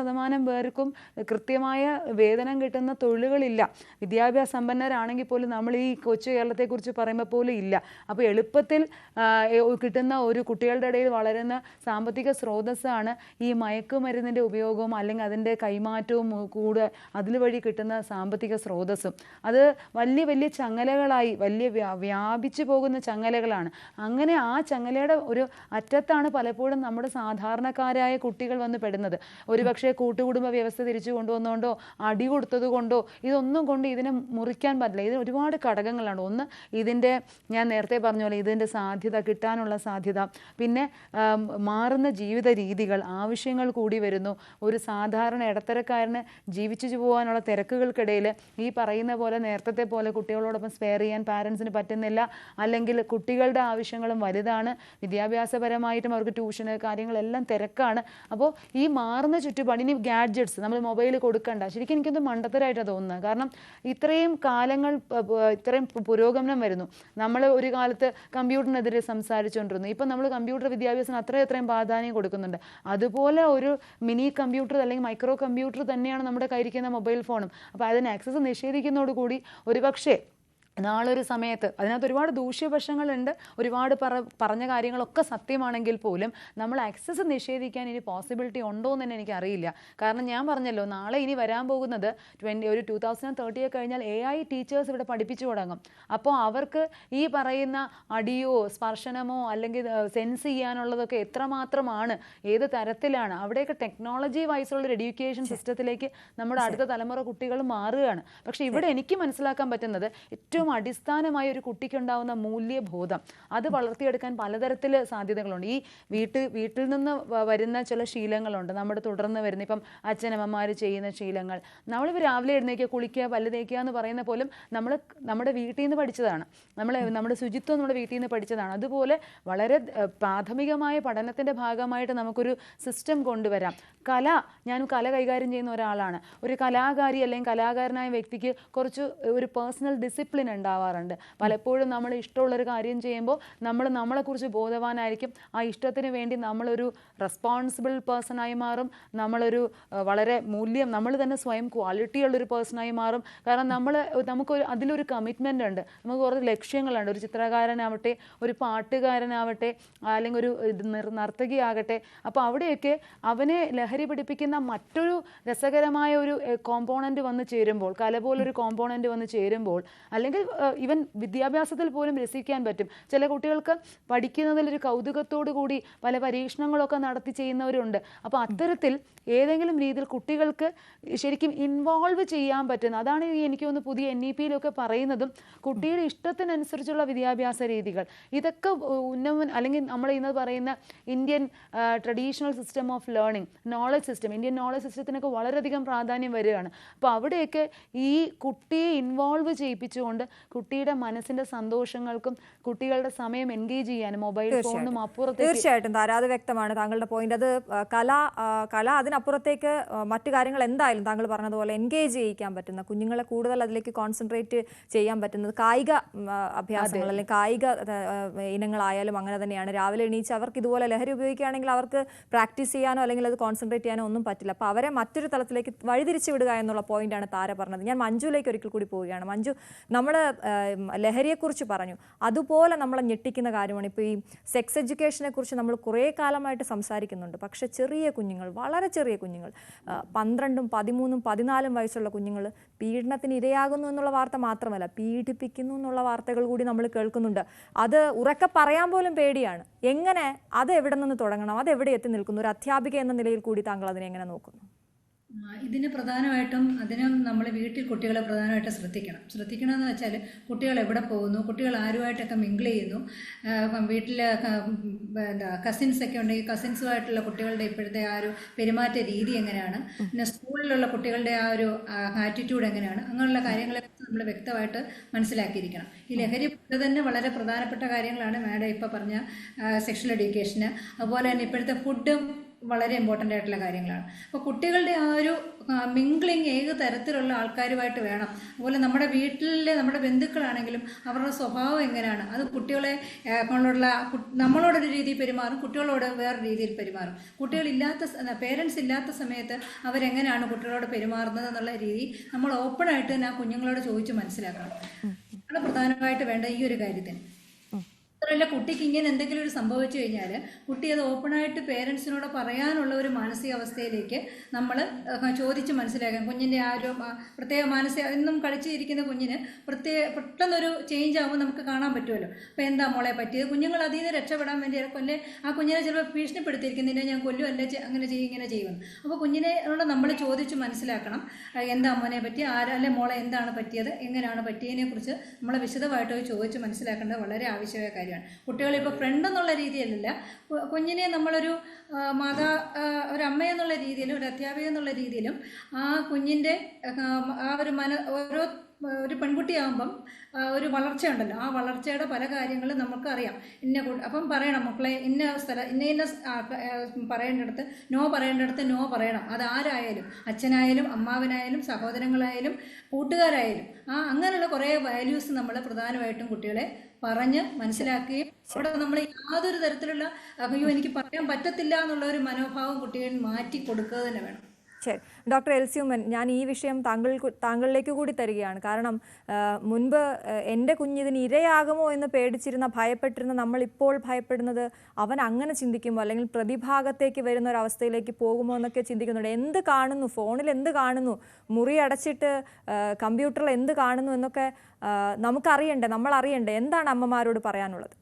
പേർക്കും കൃത്യമായ വേതനം കിട്ടുന്ന തൊഴിലുകളില്ല. വിദ്യാഭ്യാസ സമ്പന്നരാണെങ്കിൽ പോലും നമ്മൾ ഈ കൊച്ചു കേരളത്തെക്കുറിച്ച് പറയുമ്പോൾ പോലും ഇല്ല. അപ്പോൾ എളുപ്പത്തിൽ കിട്ടുന്ന ഒരു കുട്ടികളുടെ ഇടയിൽ വളരുന്ന സാമ്പത്തിക സ്രോതസ്സാണ് ഈ മയക്കുമരുന്നിൻ്റെ ഉപയോഗവും അല്ലെങ്കിൽ അതിൻ്റെ കൈമാറ്റവും കൂടെ അതിലുവഴി കിട്ടുന്ന സാമ്പത്തിക സ്രോതസ്സും. അത് വലിയ വലിയ ചങ്ങലകളായി വ്യാപിച്ചു പോകുന്ന ചങ്ങലകളാണ്. അങ്ങനെ ആ ചങ്ങലയുടെ ഒരു അറ്റത്താണ് പലപ്പോഴും നമ്മുടെ സാധാരണക്കാരായ കുട്ടികൾ വന്ന് പെടുന്നത്. ഒരുപക്ഷെ കൂട്ടുകുടുംബ വ്യവസ്ഥ തിരിച്ചു കൊണ്ടുവന്നുകൊണ്ടോ അടി കൊടുത്തത് കൊണ്ടോ ഇതൊന്നും കൊണ്ട് ഇതിനെ മുറിക്കാൻ പറ്റില്ല. ഇതിന് ഒരുപാട് ഘടകങ്ങളാണ്. ഒന്ന്, ഇതിൻ്റെ ഞാൻ നേരത്തെ പറഞ്ഞ പോലെ ഇതിൻ്റെ സാധ്യത, കിട്ടാനുള്ള സാധ്യത, പിന്നെ മാറുന്ന ജീവിത രീതികൾ, ആവശ്യങ്ങൾ കൂടി വരുന്നു. ഒരു സാധാരണ ഇടത്തരക്കാരന് ജീവിച്ചു പോകാനുള്ള തിരക്കുകൾക്കിടയിൽ ഈ പറയുന്ന പോലെ നേരത്തെ പോലെ കുട്ടികളോടൊപ്പം സ്പെയർ ചെയ്യാൻ പാരൻസിന് പറ്റുന്നില്ല. അല്ലെങ്കിൽ കുട്ടികളുടെ ആവശ്യങ്ങളും വലുതാണ്, വിദ്യാഭ്യാസപരമായിട്ടും അവർക്ക് ട്യൂഷന് കാര്യങ്ങളെല്ലാം തിരക്കാണ്. അപ്പോൾ ഈ മാറുന്ന ചുറ്റുപാട് ഇനി ഗാഡ്ജറ്റ്സ് നമ്മൾ മൊബൈൽ കൊടുക്കണ്ട. ശരിക്കും എനിക്കൊന്ന് മണ്ടത്തരായിട്ടാണ് തോന്നുന്നത്. കാരണം ഇത്രയും കാലങ്ങൾ ഇത്രയും പുരോഗമനം വരുന്നു. നമ്മൾ ഒരു കാലത്ത് കമ്പ്യൂട്ടറിനെതിരെ സംസാരിച്ചുകൊണ്ടിരുന്നു. ഇപ്പം നമ്മൾ കമ്പ്യൂട്ടർ വിദ്യാഭ്യാസത്തിന് അത്രയും പ്രാധാന്യം കൊടുക്കുന്നുണ്ട്. അതുപോലെ ഒരു മിനി കമ്പ്യൂട്ടർ അല്ലെങ്കിൽ മൈക്രോ കമ്പ്യൂട്ടർ തന്നെയാണ് നമ്മുടെ കയ്യിരിക്കുന്ന മൊബൈൽ ഫോണും. അപ്പോൾ അതിന് ആക്സസ് നിഷേധിക്കുന്നതോടുകൂടി ഒരുപക്ഷെ നാളൊരു സമയത്ത് അതിനകത്ത് ഒരുപാട് ദൂഷ്യവശങ്ങളുണ്ട്. ഒരുപാട് പറഞ്ഞ കാര്യങ്ങളൊക്കെ സത്യമാണെങ്കിൽ പോലും നമ്മൾ ആക്സസ് നിഷേധിക്കാൻ ഇനി പോസിബിലിറ്റി ഉണ്ടോ എന്ന് തന്നെ എനിക്കറിയില്ല. കാരണം ഞാൻ പറഞ്ഞല്ലോ, നാളെ ഇനി വരാൻ പോകുന്നത് ഒരു 2030 കഴിഞ്ഞാൽ AI ടീച്ചേഴ്സ് ഇവിടെ പഠിപ്പിച്ചു തുടങ്ങും. അപ്പോൾ അവർക്ക് ഈ പറയുന്ന അടിയോ സ്പർശനമോ അല്ലെങ്കിൽ സെൻസ് ചെയ്യാനുള്ളതൊക്കെ എത്രമാത്രമാണ്, ഏത് തരത്തിലാണ്, അവിടെയൊക്കെ ടെക്നോളജി വൈസുള്ളൊരു എഡ്യൂക്കേഷൻ സിസ്റ്റത്തിലേക്ക് നമ്മുടെ അടുത്ത തലമുറ കുട്ടികൾ മാറുകയാണ്. പക്ഷേ ഇവിടെ എനിക്ക് മനസ്സിലാക്കാൻ പറ്റുന്നത് ഏറ്റവും അടിസ്ഥാനമായ ഒരു കുട്ടിക്കുണ്ടാവുന്ന മൂല്യബോധം അത് വളർത്തിയെടുക്കാൻ പലതരത്തിൽ സാധ്യതകളുണ്ട്. ഈ വീട്ടിൽ നിന്ന് വരുന്ന ചില ശീലങ്ങളുണ്ട്, നമ്മുടെ തുടർന്ന് വരുന്ന ഇപ്പം അച്ഛനമ്മമാർ ചെയ്യുന്ന ശീലങ്ങൾ. നമ്മളിപ്പോൾ രാവിലെ എഴുന്നേൽക്കുക, കുളിക്കുക, പല്ല് തേക്കുക എന്ന് പറയുന്ന പോലും നമ്മുടെ വീട്ടിൽ നിന്ന് പഠിച്ചതാണ്. നമ്മുടെ ശുചിത്വം നമ്മുടെ വീട്ടിൽ നിന്ന് പഠിച്ചതാണ്. അതുപോലെ വളരെ പ്രാഥമികമായ പഠനത്തിൻ്റെ ഭാഗമായിട്ട് നമുക്കൊരു സിസ്റ്റം കൊണ്ടുവരാം. ഞാൻ കല കൈകാര്യം ചെയ്യുന്ന ഒരാളാണ്. ഒരു കലാകാരി അല്ലെങ്കിൽ കലാകാരനായ വ്യക്തിക്ക് കുറച്ച് ഒരു പേഴ്സണൽ ഡിസിപ്ലിൻ ഉണ്ടാവാറുണ്ട്. പലപ്പോഴും നമ്മൾ ഇഷ്ടമുള്ളൊരു കാര്യം ചെയ്യുമ്പോൾ നമ്മളെക്കുറിച്ച് ബോധവാനായിരിക്കും. ആ ഇഷ്ടത്തിന് വേണ്ടി നമ്മളൊരു റെസ്പോൺസിബിൾ പേഴ്സണായി മാറും. നമ്മളൊരു വളരെ നമ്മൾ തന്നെ സ്വയം ക്വാളിറ്റിയുള്ളൊരു പേഴ്സണായി മാറും. കാരണം നമുക്കൊരു അതിലൊരു കമ്മിറ്റ്മെൻ്റ് ഉണ്ട്. നമുക്ക് കുറേ ലക്ഷ്യങ്ങളുണ്ട്. ഒരു ചിത്രകാരനാവട്ടെ, ഒരു പാട്ടുകാരനാവട്ടെ, അല്ലെങ്കിൽ ഒരു നർത്തകിയാകട്ടെ. അപ്പോൾ അവിടെയൊക്കെ അവനെ ലഹരി പിടിപ്പിക്കുന്ന മറ്റൊരു രസകരമായ ഒരു കോമ്പോണൻറ്റ് വന്ന് ചേരുമ്പോൾ, കല പോലൊരു കോമ്പോണൻറ്റ് വന്ന് ചേരുമ്പോൾ, അല്ലെങ്കിൽ ഈവൻ വിദ്യാഭ്യാസത്തിൽ പോലും രസിക്കാൻ പറ്റും. ചില കുട്ടികൾക്ക് പഠിക്കുന്നതിലൊരു കൗതുകത്തോടു കൂടി പല പരീക്ഷണങ്ങളൊക്കെ നടത്തി ചെയ്യുന്നവരുണ്ട്. അപ്പോൾ അത്തരത്തിൽ ഏതെങ്കിലും രീതിയിൽ കുട്ടികൾക്ക് ശരിക്കും ഇൻവോൾവ് ചെയ്യാൻ പറ്റുന്ന, അതാണ് എനിക്ക് തോന്നുന്നു പുതിയ NEP-യിലൊക്കെ പറയുന്നതും, കുട്ടിയുടെ ഇഷ്ടത്തിനനുസരിച്ചുള്ള വിദ്യാഭ്യാസ രീതികൾ. ഇതൊക്കെ അല്ലെങ്കിൽ നമ്മൾ ഇന്ന് പറയുന്ന Indian traditional system of learning, knowledge system, Indian knowledge സിസ്റ്റത്തിനൊക്കെ വളരെയധികം പ്രാധാന്യം വരികയാണ്. അപ്പോൾ അവിടെയൊക്കെ ഈ കുട്ടിയെ ഇൻവോൾവ് ചെയ്യിപ്പിച്ചുകൊണ്ട് കുട്ടിയുടെ മനസ്സിൻ്റെ സന്തോഷങ്ങൾക്കും കുട്ടികളുടെ സമയം എൻഗേജ് ചെയ്യാനും മൊബൈൽ ഫോണിനും അപ്പുറത്തേക്ക്. തീർച്ചയായിട്ടും താരാത് വ്യക്തമാണ് താങ്കളുടെ പോയിന്റ്. അത് കല അതിനപ്പുറത്തേക്ക് മറ്റു കാര്യങ്ങൾ എന്തായാലും താങ്കൾ പറഞ്ഞതുപോലെ എൻഗേജ് ചെയ്യിക്കാൻ പറ്റുന്ന, കുഞ്ഞുങ്ങളെ കൂടുതൽ അതിലേക്ക് കോൺസെൻട്രേറ്റ് ചെയ്യാൻ പറ്റുന്നത് കായിക അഭ്യാസങ്ങൾ അല്ലെങ്കിൽ കായിക ഇനങ്ങളായാലും അങ്ങനെ തന്നെയാണ്. രാവിലെ എണീച്ച് അവർക്ക് ഇതുപോലെ ലഹരി ഉപയോഗിക്കുകയാണെങ്കിൽ അവർക്ക് പ്രാക്ടീസ് ചെയ്യാനോ അല്ലെങ്കിൽ അത് കോൺസെൻട്രേറ്റ് ചെയ്യാനോ ഒന്നും പറ്റില്ല. അപ്പോൾ അവരെ മറ്റൊരു തലത്തിലേക്ക് വഴിതിരിച്ചു വിടുക എന്നുള്ള പോയിന്റാണ് താര പറഞ്ഞത്. ഞാൻ മഞ്ജുവിലേക്ക് ഒരിക്കൽ കൂടി പോവുകയാണ്. മഞ്ജു, നമ്മൾ ലഹരിയെക്കുറിച്ച് പറഞ്ഞു, അതുപോലെ നമ്മളെ ഞെട്ടിക്കുന്ന കാര്യമാണ് ഇപ്പോൾ ഈ സെക്സ് എഡ്യൂക്കേഷനെ കുറിച്ച് നമ്മൾ കുറേ കാലമായിട്ട് സംസാരിക്കുന്നുണ്ട്. പക്ഷേ ചെറിയ കുഞ്ഞുങ്ങൾ, വളരെ ചെറിയ കുഞ്ഞുങ്ങൾ, 12, 13, 14 വയസ്സുള്ള കുഞ്ഞുങ്ങൾ പീഡനത്തിന് ഇരയാകുന്നു എന്നുള്ള വാർത്ത മാത്രമല്ല, പീഡിപ്പിക്കുന്നു എന്നുള്ള വാർത്തകൾ കൂടി നമ്മൾ കേൾക്കുന്നുണ്ട്. അത് ഉറക്കെ പറയാൻ പോലും പേടിയാണ്. എങ്ങനെ, അത് എവിടെ നിന്ന് തുടങ്ങണം, അതെവിടെ എത്തി നിൽക്കുന്നു? ഒരു അധ്യാപിക എന്ന നിലയിൽ കൂടി താങ്കൾ അതിനെ എങ്ങനെ നോക്കുന്നു? ഇതിന് പ്രധാനമായിട്ടും നമ്മൾ വീട്ടിൽ കുട്ടികളെ പ്രധാനമായിട്ടും ശ്രദ്ധിക്കണമെന്ന് വെച്ചാൽ കുട്ടികൾ എവിടെ പോകുന്നു, കുട്ടികൾ ആരുമായിട്ടൊക്കെ മിങ്കിൾ ചെയ്യുന്നു, വീട്ടിൽ കസിൻസൊക്കെ ഉണ്ടെങ്കിൽ കസിൻസുമായിട്ടുള്ള കുട്ടികളുടെ ഇപ്പോഴത്തെ ആ ഒരു പെരുമാറ്റ രീതി എങ്ങനെയാണ്, പിന്നെ സ്കൂളിലുള്ള കുട്ടികളുടെ ആ ഒരു ആറ്റിറ്റ്യൂഡ് എങ്ങനെയാണ്, അങ്ങനെയുള്ള കാര്യങ്ങളെ നമ്മൾ വ്യക്തമായിട്ട് മനസ്സിലാക്കിയിരിക്കണം. ഈ ലഹരി തന്നെ വളരെ പ്രധാനപ്പെട്ട കാര്യങ്ങളാണ് മാഡം ഇപ്പോൾ പറഞ്ഞ സെക്ഷൽ എഡ്യൂക്കേഷന്. അതുപോലെ തന്നെ ഇപ്പോഴത്തെ ഫുഡും വളരെ ഇമ്പോർട്ടൻ്റ് ആയിട്ടുള്ള കാര്യങ്ങളാണ്. അപ്പോൾ കുട്ടികളുടെ ആ ഒരു മിംഗ്ലിങ് ഏത് തരത്തിലുള്ള ആൾക്കാരുമായിട്ട് വേണം. അതുപോലെ നമ്മുടെ വീട്ടിലെ നമ്മുടെ ബന്ധുക്കളാണെങ്കിലും അവരുടെ സ്വഭാവം എങ്ങനെയാണ്, അത് കുട്ടികളെ നമ്മളോടൊരു രീതിയിൽ പെരുമാറും, കുട്ടികളോട് വേറെ രീതിയിൽ പെരുമാറും. പേരൻസ് ഇല്ലാത്ത സമയത്ത് അവരെങ്ങനെയാണ് കുട്ടികളോട് പെരുമാറുന്നത് എന്നുള്ള രീതി നമ്മൾ ഓപ്പണായിട്ട് തന്നെ ആ കുഞ്ഞുങ്ങളോട് ചോദിച്ച് മനസ്സിലാക്കണം. അതാണ് പ്രധാനമായിട്ട് വേണ്ട ഈ ഒരു കാര്യത്തിന്. മാത്രമല്ല, കുട്ടിക്ക് ഇങ്ങനെ എന്തെങ്കിലും ഒരു സംഭവിച്ചു കഴിഞ്ഞാൽ കുട്ടി അത് ഓപ്പണായിട്ട് പേരൻസിനോട് പറയാനുള്ള ഒരു മാനസികാവസ്ഥയിലേക്ക് നമ്മൾ ചോദിച്ച് മനസ്സിലാക്കണം. കുഞ്ഞിൻ്റെ ആ ഒരു പ്രത്യേക എന്നും കളിച്ചിരിക്കുന്ന കുഞ്ഞിന് പെട്ടെന്നൊരു ചേഞ്ച് ആകുമ്പോൾ നമുക്ക് കാണാൻ പറ്റുമല്ലോ. അപ്പോൾ എന്താ മോളെ പറ്റിയത്, കുഞ്ഞുങ്ങൾ അതിൽ നിന്ന് രക്ഷപ്പെടാൻ വേണ്ടി ആ കുഞ്ഞിനെ ചിലപ്പോൾ ഭീഷണിപ്പെടുത്തിയിരിക്കുന്നില്ല, ഞാൻ കൊല്ലും, അല്ലെ അങ്ങനെ ചെയ്യും, ഇങ്ങനെ ചെയ്യുമെന്ന്. അപ്പോൾ കുഞ്ഞിനോട് നമ്മൾ ചോദിച്ച് മനസ്സിലാക്കണം, എന്താ മോനെ പറ്റി, അല്ലെ മോളെ എന്താണ് പറ്റിയത്, എങ്ങനെയാണ് പറ്റിയതിനെ കുറിച്ച് നമ്മൾ വിശദമായിട്ട് ചോദിച്ച് മനസ്സിലാക്കേണ്ടത് വളരെ ആവശ്യമായ കാര്യമാണ്. കുട്ടികളിപ്പോൾ ഫ്രണ്ട് എന്നുള്ള രീതിയിലല്ല, കുഞ്ഞിനെ നമ്മളൊരു ഒരു അമ്മയെന്നുള്ള രീതിയിലും ഒരു അധ്യാപിക എന്നുള്ള രീതിയിലും ആ കുഞ്ഞിൻ്റെ ആ ഒരു ഓരോ ഒരു പെൺകുട്ടിയാകുമ്പം ഒരു വളർച്ചയുണ്ടല്ലോ, ആ വളർച്ചയുടെ പല കാര്യങ്ങളും നമുക്കറിയാം. അപ്പം പറയണം മക്കളെ, ഇന്ന സ്ഥലം പറയേണ്ടടുത്ത് നോ പറയേണ്ടടുത്ത് നോ പറയണം. അതാരായാലും, അച്ഛനായാലും അമ്മാവനായാലും സഹോദരങ്ങളായാലും കൂട്ടുകാരായാലും അങ്ങനെയുള്ള കുറേ വാല്യൂസ് നമ്മൾ പ്രധാനമായിട്ടും കുട്ടികളെ പറഞ്ഞ് മനസ്സിലാക്കുകയും അവിടെ നമ്മൾ യാതൊരു തരത്തിലുള്ള അയ്യോ എനിക്ക് പറയാൻ പറ്റത്തില്ല എന്നുള്ള ഒരു മനോഭാവം കുട്ടികളിൽ മാറ്റി കൊടുക്കുക തന്നെ വേണം. ശരി ഡോക്ടർ എൽസി ഉമ്മൻ, ഞാൻ ഈ വിഷയം താങ്കളിലേക്ക് കൂടി തരികയാണ്. കാരണം മുൻപ് എൻ്റെ കുഞ്ഞിതിന് ഇരയാകുമോ എന്ന് പേടിച്ചിരുന്ന, ഭയപ്പെട്ടിരുന്ന നമ്മളിപ്പോൾ ഭയപ്പെടുന്നത് അവൻ അങ്ങനെ ചിന്തിക്കുമോ അല്ലെങ്കിൽ പ്രതിഭാഗത്തേക്ക് വരുന്ന ഒരു അവസ്ഥയിലേക്ക് പോകുമോ എന്നൊക്കെ ചിന്തിക്കുന്നുണ്ട്. എന്ത് കാണുന്നു, ഫോണിൽ എന്ത് കാണുന്നു, മുറി അടച്ചിട്ട് കമ്പ്യൂട്ടറിൽ എന്ത് കാണുന്നു എന്നൊക്കെ നമുക്കറിയണ്ടേ, നമ്മൾ അറിയണ്ടേ. എന്താണ് അമ്മമാരോട് പറയാനുള്ളത്?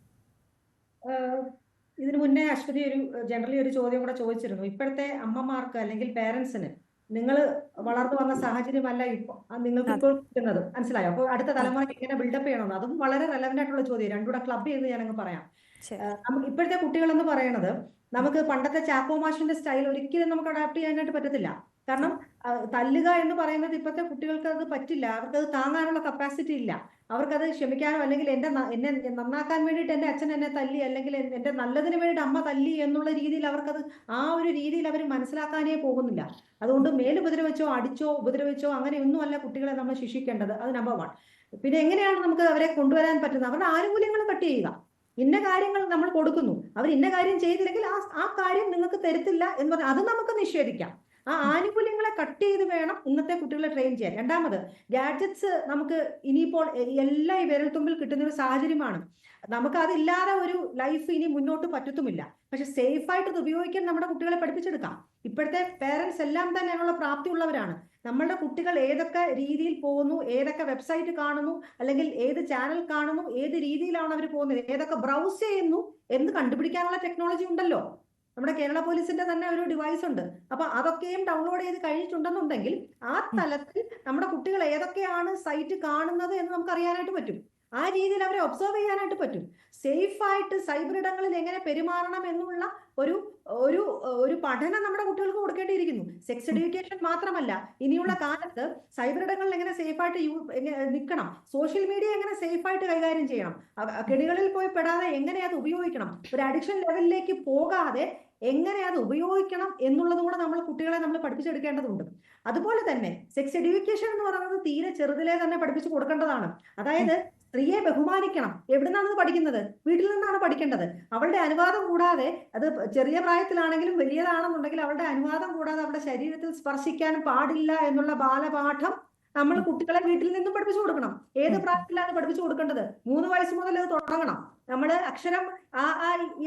ഇതിനു മുന്നേ അശ്വതി ജനറലി ഒരു ചോദ്യം കൂടെ ചോദിച്ചിരുന്നു. ഇപ്പോഴത്തെ അമ്മമാർക്ക് അല്ലെങ്കിൽ പേരൻസിന് നിങ്ങൾ വളർന്നു വന്ന സാഹചര്യമല്ല നിങ്ങൾക്ക് ഇപ്പോൾ കിട്ടുന്നത്, മനസ്സിലായോ? അപ്പോൾ അടുത്ത തലമുറയ്ക്ക് എങ്ങനെ ബിൽഡപ്പ് ചെയ്യണമെന്ന്, അതും വളരെ റെലവന്റ് ആയിട്ടുള്ള ചോദ്യം. രണ്ടുകൂടെ ക്ലബ് ചെയ്ത് ഞാനങ്ങ് പറയാം. ഇപ്പോഴത്തെ കുട്ടികൾ എന്ന് പറയുന്നത് നമുക്ക് പണ്ടത്തെ ചാക്കോ മാഷിന്റെ സ്റ്റൈൽ ഒരിക്കലും നമുക്ക് അഡാപ്റ്റ് ചെയ്യാനായിട്ട് പറ്റത്തില്ല. കാരണം തല്ലുക എന്ന് പറയുന്നത് ഇപ്പോഴത്തെ കുട്ടികൾക്ക് അത് പറ്റില്ല. അവർക്കത് താങ്ങാനുള്ള കപ്പാസിറ്റി ഇല്ല. അവർക്കത് ക്ഷമിക്കാനോ അല്ലെങ്കിൽ എന്നെ നന്നാക്കാൻ വേണ്ടിയിട്ട് എൻ്റെ അച്ഛൻ എന്നെ തല്ലി അല്ലെങ്കിൽ എൻ്റെ നല്ലതിന് വേണ്ടിയിട്ട് അമ്മ തല്ലി എന്നുള്ള രീതിയിൽ അവർക്കത് ആ ഒരു രീതിയിൽ അവർ മനസ്സിലാക്കാനേ പോകുന്നില്ല. അതുകൊണ്ട് മേലുപദ്രവിച്ചോ അടിച്ചോ ഉപദ്രവിച്ചോ അങ്ങനെയൊന്നുമല്ല കുട്ടികളെ നമ്മൾ ശിക്ഷിക്കേണ്ടത്. അത് നമ്പർ 1. പിന്നെ എങ്ങനെയാണ് നമുക്ക് അവരെ കൊണ്ടുവരാൻ പറ്റുന്നത്? അവരുടെ ആനുകൂല്യങ്ങൾ കട്ട് ചെയ്യുക. ഇന്ന കാര്യങ്ങൾ നമ്മൾ കൊടുക്കുന്നു, അവർ ഇന്ന കാര്യം ചെയ്തില്ലെങ്കിൽ ആ കാര്യം നിങ്ങൾക്ക് തരത്തില്ല എന്ന് പറഞ്ഞാൽ അത് നമുക്ക് നിഷേധിക്കാം. ആ ആനുകൂല്യങ്ങളെ കട്ട് ചെയ്ത് വേണം ഇന്നത്തെ കുട്ടികളെ ട്രെയിൻ ചെയ്യാൻ. രണ്ടാമത്, ഗാഡ്ജറ്റ്സ് നമുക്ക് ഇനിയിപ്പോൾ എല്ലാം ഈ വിരൽത്തുമ്പിൽ കിട്ടുന്ന ഒരു സാഹചര്യമാണ്. നമുക്ക് അതില്ലാതെ ഒരു ലൈഫ് ഇനി മുന്നോട്ട് പറ്റത്തുമില്ല. പക്ഷെ സേഫായിട്ട് ഇത് ഉപയോഗിക്കാൻ നമ്മുടെ കുട്ടികളെ പഠിപ്പിച്ചെടുക്കാം. ഇപ്പോഴത്തെ പേരൻസ് എല്ലാം തന്നെ അതിനുള്ള പ്രാപ്തി ഉള്ളവരാണ്. നമ്മളുടെ കുട്ടികൾ ഏതൊക്കെ രീതിയിൽ പോകുന്നു, ഏതൊക്കെ വെബ്സൈറ്റ് കാണുന്നു, അല്ലെങ്കിൽ ഏത് ചാനൽ കാണുന്നു, ഏത് രീതിയിലാണ് അവർ പോകുന്നത്, ഏതൊക്കെ ബ്രൗസ് ചെയ്യുന്നു എന്ന് കണ്ടുപിടിക്കാനുള്ള ടെക്നോളജി ഉണ്ടല്ലോ. നമ്മുടെ കേരള പോലീസിന്റെ തന്നെ ഒരു ഡിവൈസ് ഉണ്ട്. അപ്പൊ അതൊക്കെയും ഡൗൺലോഡ് ചെയ്ത് കഴിഞ്ഞിട്ടുണ്ടെന്നുണ്ടെങ്കിൽ ആ തലത്തിൽ നമ്മുടെ കുട്ടികൾ ഏതൊക്കെയാണ് സൈറ്റ് കാണുന്നത് എന്ന് നമുക്ക് അറിയാനായിട്ട് പറ്റും. ആ രീതിയിൽ അവരെ ഒബ്സർവ് ചെയ്യാനായിട്ട് പറ്റും. സേഫായിട്ട് സൈബർ ഇടങ്ങളിൽ എങ്ങനെ പെരുമാറണം എന്നുള്ള ഒരു ഒരു ഒരു പഠനം നമ്മുടെ കുട്ടികൾക്ക് കൊടുക്കേണ്ടിയിരിക്കുന്നു. സെക്സ് എഡ്യൂക്കേഷൻ മാത്രമല്ല, ഇനിയുള്ള കാലത്ത് സൈബർ ഇടങ്ങളിൽ എങ്ങനെ സേഫായിട്ട് നിൽക്കണം, സോഷ്യൽ മീഡിയ എങ്ങനെ സേഫായിട്ട് കൈകാര്യം ചെയ്യണം, കെണികളിൽ പോയി പെടാതെ എങ്ങനെ അത് ഉപയോഗിക്കണം, ഒരു അഡിക്ഷൻ ലെവലിലേക്ക് പോകാതെ എങ്ങനെ അത് ഉപയോഗിക്കണം എന്നുള്ളതും കൂടെ നമ്മൾ കുട്ടികളെ നമ്മൾ പഠിപ്പിച്ചെടുക്കേണ്ടതുണ്ട്. അതുപോലെ തന്നെ സെക്സ് എഡ്യൂക്കേഷൻ എന്ന് പറയുന്നത് തീരെ ചെറുതിലേ തന്നെ പഠിപ്പിച്ചു കൊടുക്കേണ്ടതാണ്. അതായത് സ്ത്രീയെ ബഹുമാനിക്കണം. എവിടുന്നാണ് പഠിക്കുന്നത്? വീട്ടിൽ നിന്നാണ് പഠിക്കേണ്ടത്. അവളുടെ അനുവാദം കൂടാതെ, അത് ചെറിയ പ്രായത്തിലാണെങ്കിലും വലിയതാണെന്നുണ്ടെങ്കിൽ അവളുടെ അനുവാദം കൂടാതെ അവളുടെ ശരീരത്തിൽ സ്പർശിക്കാൻ പാടില്ല എന്നുള്ള ബാലപാഠം നമ്മൾ കുട്ടികളെ വീട്ടിൽ നിന്നും പഠിപ്പിച്ചു കൊടുക്കണം. ഏത് പ്രായത്തിലാണ് പഠിപ്പിച്ചു കൊടുക്കേണ്ടത്? 3 വയസ്സ് മുതൽ അത് തുടങ്ങണം. നമ്മൾ അക്ഷരം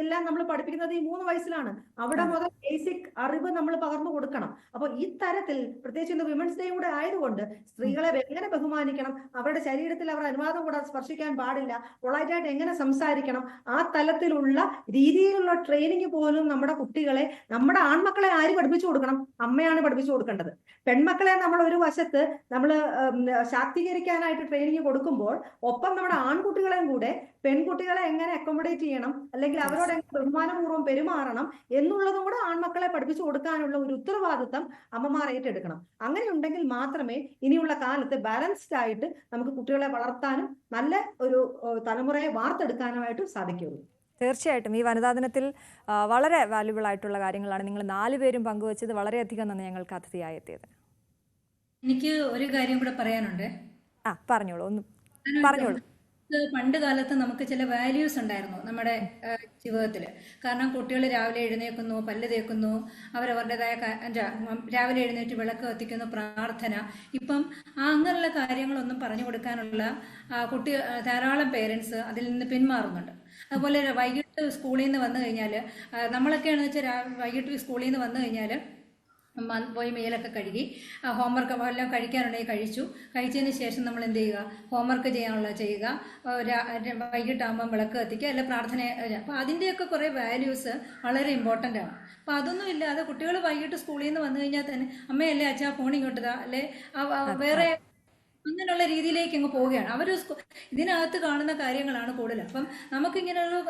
എല്ലാം നമ്മൾ പഠിപ്പിക്കുന്നത് ഈ 3 വയസ്സിലാണ്. അവിടെ മുതൽ ബേസിക് അറിവ് നമ്മൾ പകർന്നു കൊടുക്കണം. അപ്പൊ ഈ തരത്തിൽ, പ്രത്യേകിച്ച് ഇന്ന് വിമൻസ് ഡേ കൂടെ ആയതുകൊണ്ട്, സ്ത്രീകളെ എങ്ങനെ ബഹുമാനിക്കണം, അവരുടെ ശരീരത്തിൽ അവരുടെ അനുവാദം കൂടാതെ സ്പർശിക്കാൻ പാടില്ല, പൊളൈറ്റായിട്ട് എങ്ങനെ സംസാരിക്കണം, ആ തലത്തിലുള്ള രീതിയിലുള്ള ട്രെയിനിങ് പോലും നമ്മുടെ കുട്ടികളെ, നമ്മുടെ ആൺമക്കളെ ആര് പഠിപ്പിച്ചു കൊടുക്കണം? അമ്മയാണ് പഠിപ്പിച്ചു കൊടുക്കേണ്ടത്. പെൺമക്കളെ നമ്മൾ ഒരു വശത്ത് നമ്മൾ ശാക്തീകരിക്കാനായിട്ട് ട്രെയിനിങ് കൊടുക്കുമ്പോൾ, ഒപ്പം നമ്മുടെ ആൺകുട്ടികളെയും കൂടെ പെൺകുട്ടികളെ എങ്ങനെ അക്കോമഡേറ്റ് ചെയ്യണം, അല്ലെങ്കിൽ അവരോട് എങ്ങനെ ബഹുമാനപൂർവ്വം പെരുമാറണം എന്നുള്ളതും കൂടെ ആൺമക്കളെ പഠിപ്പിച്ചു കൊടുക്കാനുള്ള ഒരു ഉത്തരവാദിത്തം അമ്മമാർ ഏറ്റെടുക്കണം. അങ്ങനെ ഉണ്ടെങ്കിൽ മാത്രമേ ഇനിയുള്ള കാലത്ത് ബാലൻസ്ഡ് ആയിട്ട് നമുക്ക് കുട്ടികളെ വളർത്താനും നല്ല ഒരു തലമുറയെ വാർത്തെടുക്കാനുമായിട്ട് സാധിക്കുകയുള്ളൂ. തീർച്ചയായിട്ടും ഈ വനിതാ ദിനത്തിൽ വളരെ വാല്യുബിൾ ആയിട്ടുള്ള കാര്യങ്ങളാണ് നിങ്ങൾ 4 പേരും പങ്കുവച്ചത്. വളരെയധികം നന്ദി ഞങ്ങൾക്ക് അതിഥിയായി എത്തിയത്. എനിക്ക് ഒരു കാര്യം കൂടെ പറയാനുണ്ട്. പറഞ്ഞോളൂ, ഒന്ന് പറഞ്ഞോളൂ. പണ്ട് കാലത്ത് നമുക്ക് ചില വാല്യൂസ് ഉണ്ടായിരുന്നു നമ്മുടെ ജീവിതത്തിൽ. കാരണം കുട്ടികൾ രാവിലെ എഴുന്നേൽക്കുന്നു, പല്ല് തേക്കുന്നു, അവരവരുടേതായ രാവിലെ എഴുന്നേറ്റ് വിളക്ക് കത്തിക്കുന്നു, പ്രാർത്ഥന. ഇപ്പം അങ്ങനെയുള്ള കാര്യങ്ങളൊന്നും പറഞ്ഞു കൊടുക്കാനുള്ള ധാരാളം പേരൻസ് അതിൽ നിന്ന് പിന്മാറുന്നുണ്ട്. അതുപോലെ വൈകിട്ട് സ്കൂളിൽ നിന്ന് വന്നു കഴിഞ്ഞാൽ, നമ്മളൊക്കെയാണെന്ന് വെച്ചാൽ വൈകിട്ട് സ്കൂളിൽ നിന്ന് വന്നു കഴിഞ്ഞാൽ പോയി മേലൊക്കെ കഴുകി ഹോംവർക്ക് എല്ലാം കഴിക്കാനുണ്ടെങ്കിൽ കഴിച്ചതിന് ശേഷം നമ്മൾ എന്ത് ചെയ്യുക? ഹോംവർക്ക് ചെയ്യാനുള്ളത് ചെയ്യുക, വൈകിട്ടാകുമ്പം വിളക്ക് കത്തിക്കുക, അല്ല പ്രാർത്ഥന. അപ്പോൾ അതിൻ്റെയൊക്കെ കുറേ വാല്യൂസ് വളരെ ഇമ്പോർട്ടൻ്റ് ആണ്. അപ്പോൾ അതൊന്നും ഇല്ലാതെ കുട്ടികൾ വൈകിട്ട് സ്കൂളിൽ നിന്ന് വന്നു കഴിഞ്ഞാൽ തന്നെ അമ്മയല്ലേ അച്ഛാ ഫോൺ ഇങ്ങോട്ടതാ, അല്ലെ വേറെ അങ്ങനെയുള്ള രീതിയിലേക്ക് അങ്ങ് പോവുകയാണ്. അവർ ഇതിനകത്ത് കാണുന്ന കാര്യങ്ങളാണ് കൂടുതൽ. അപ്പം നമുക്കിങ്ങനെയൊരു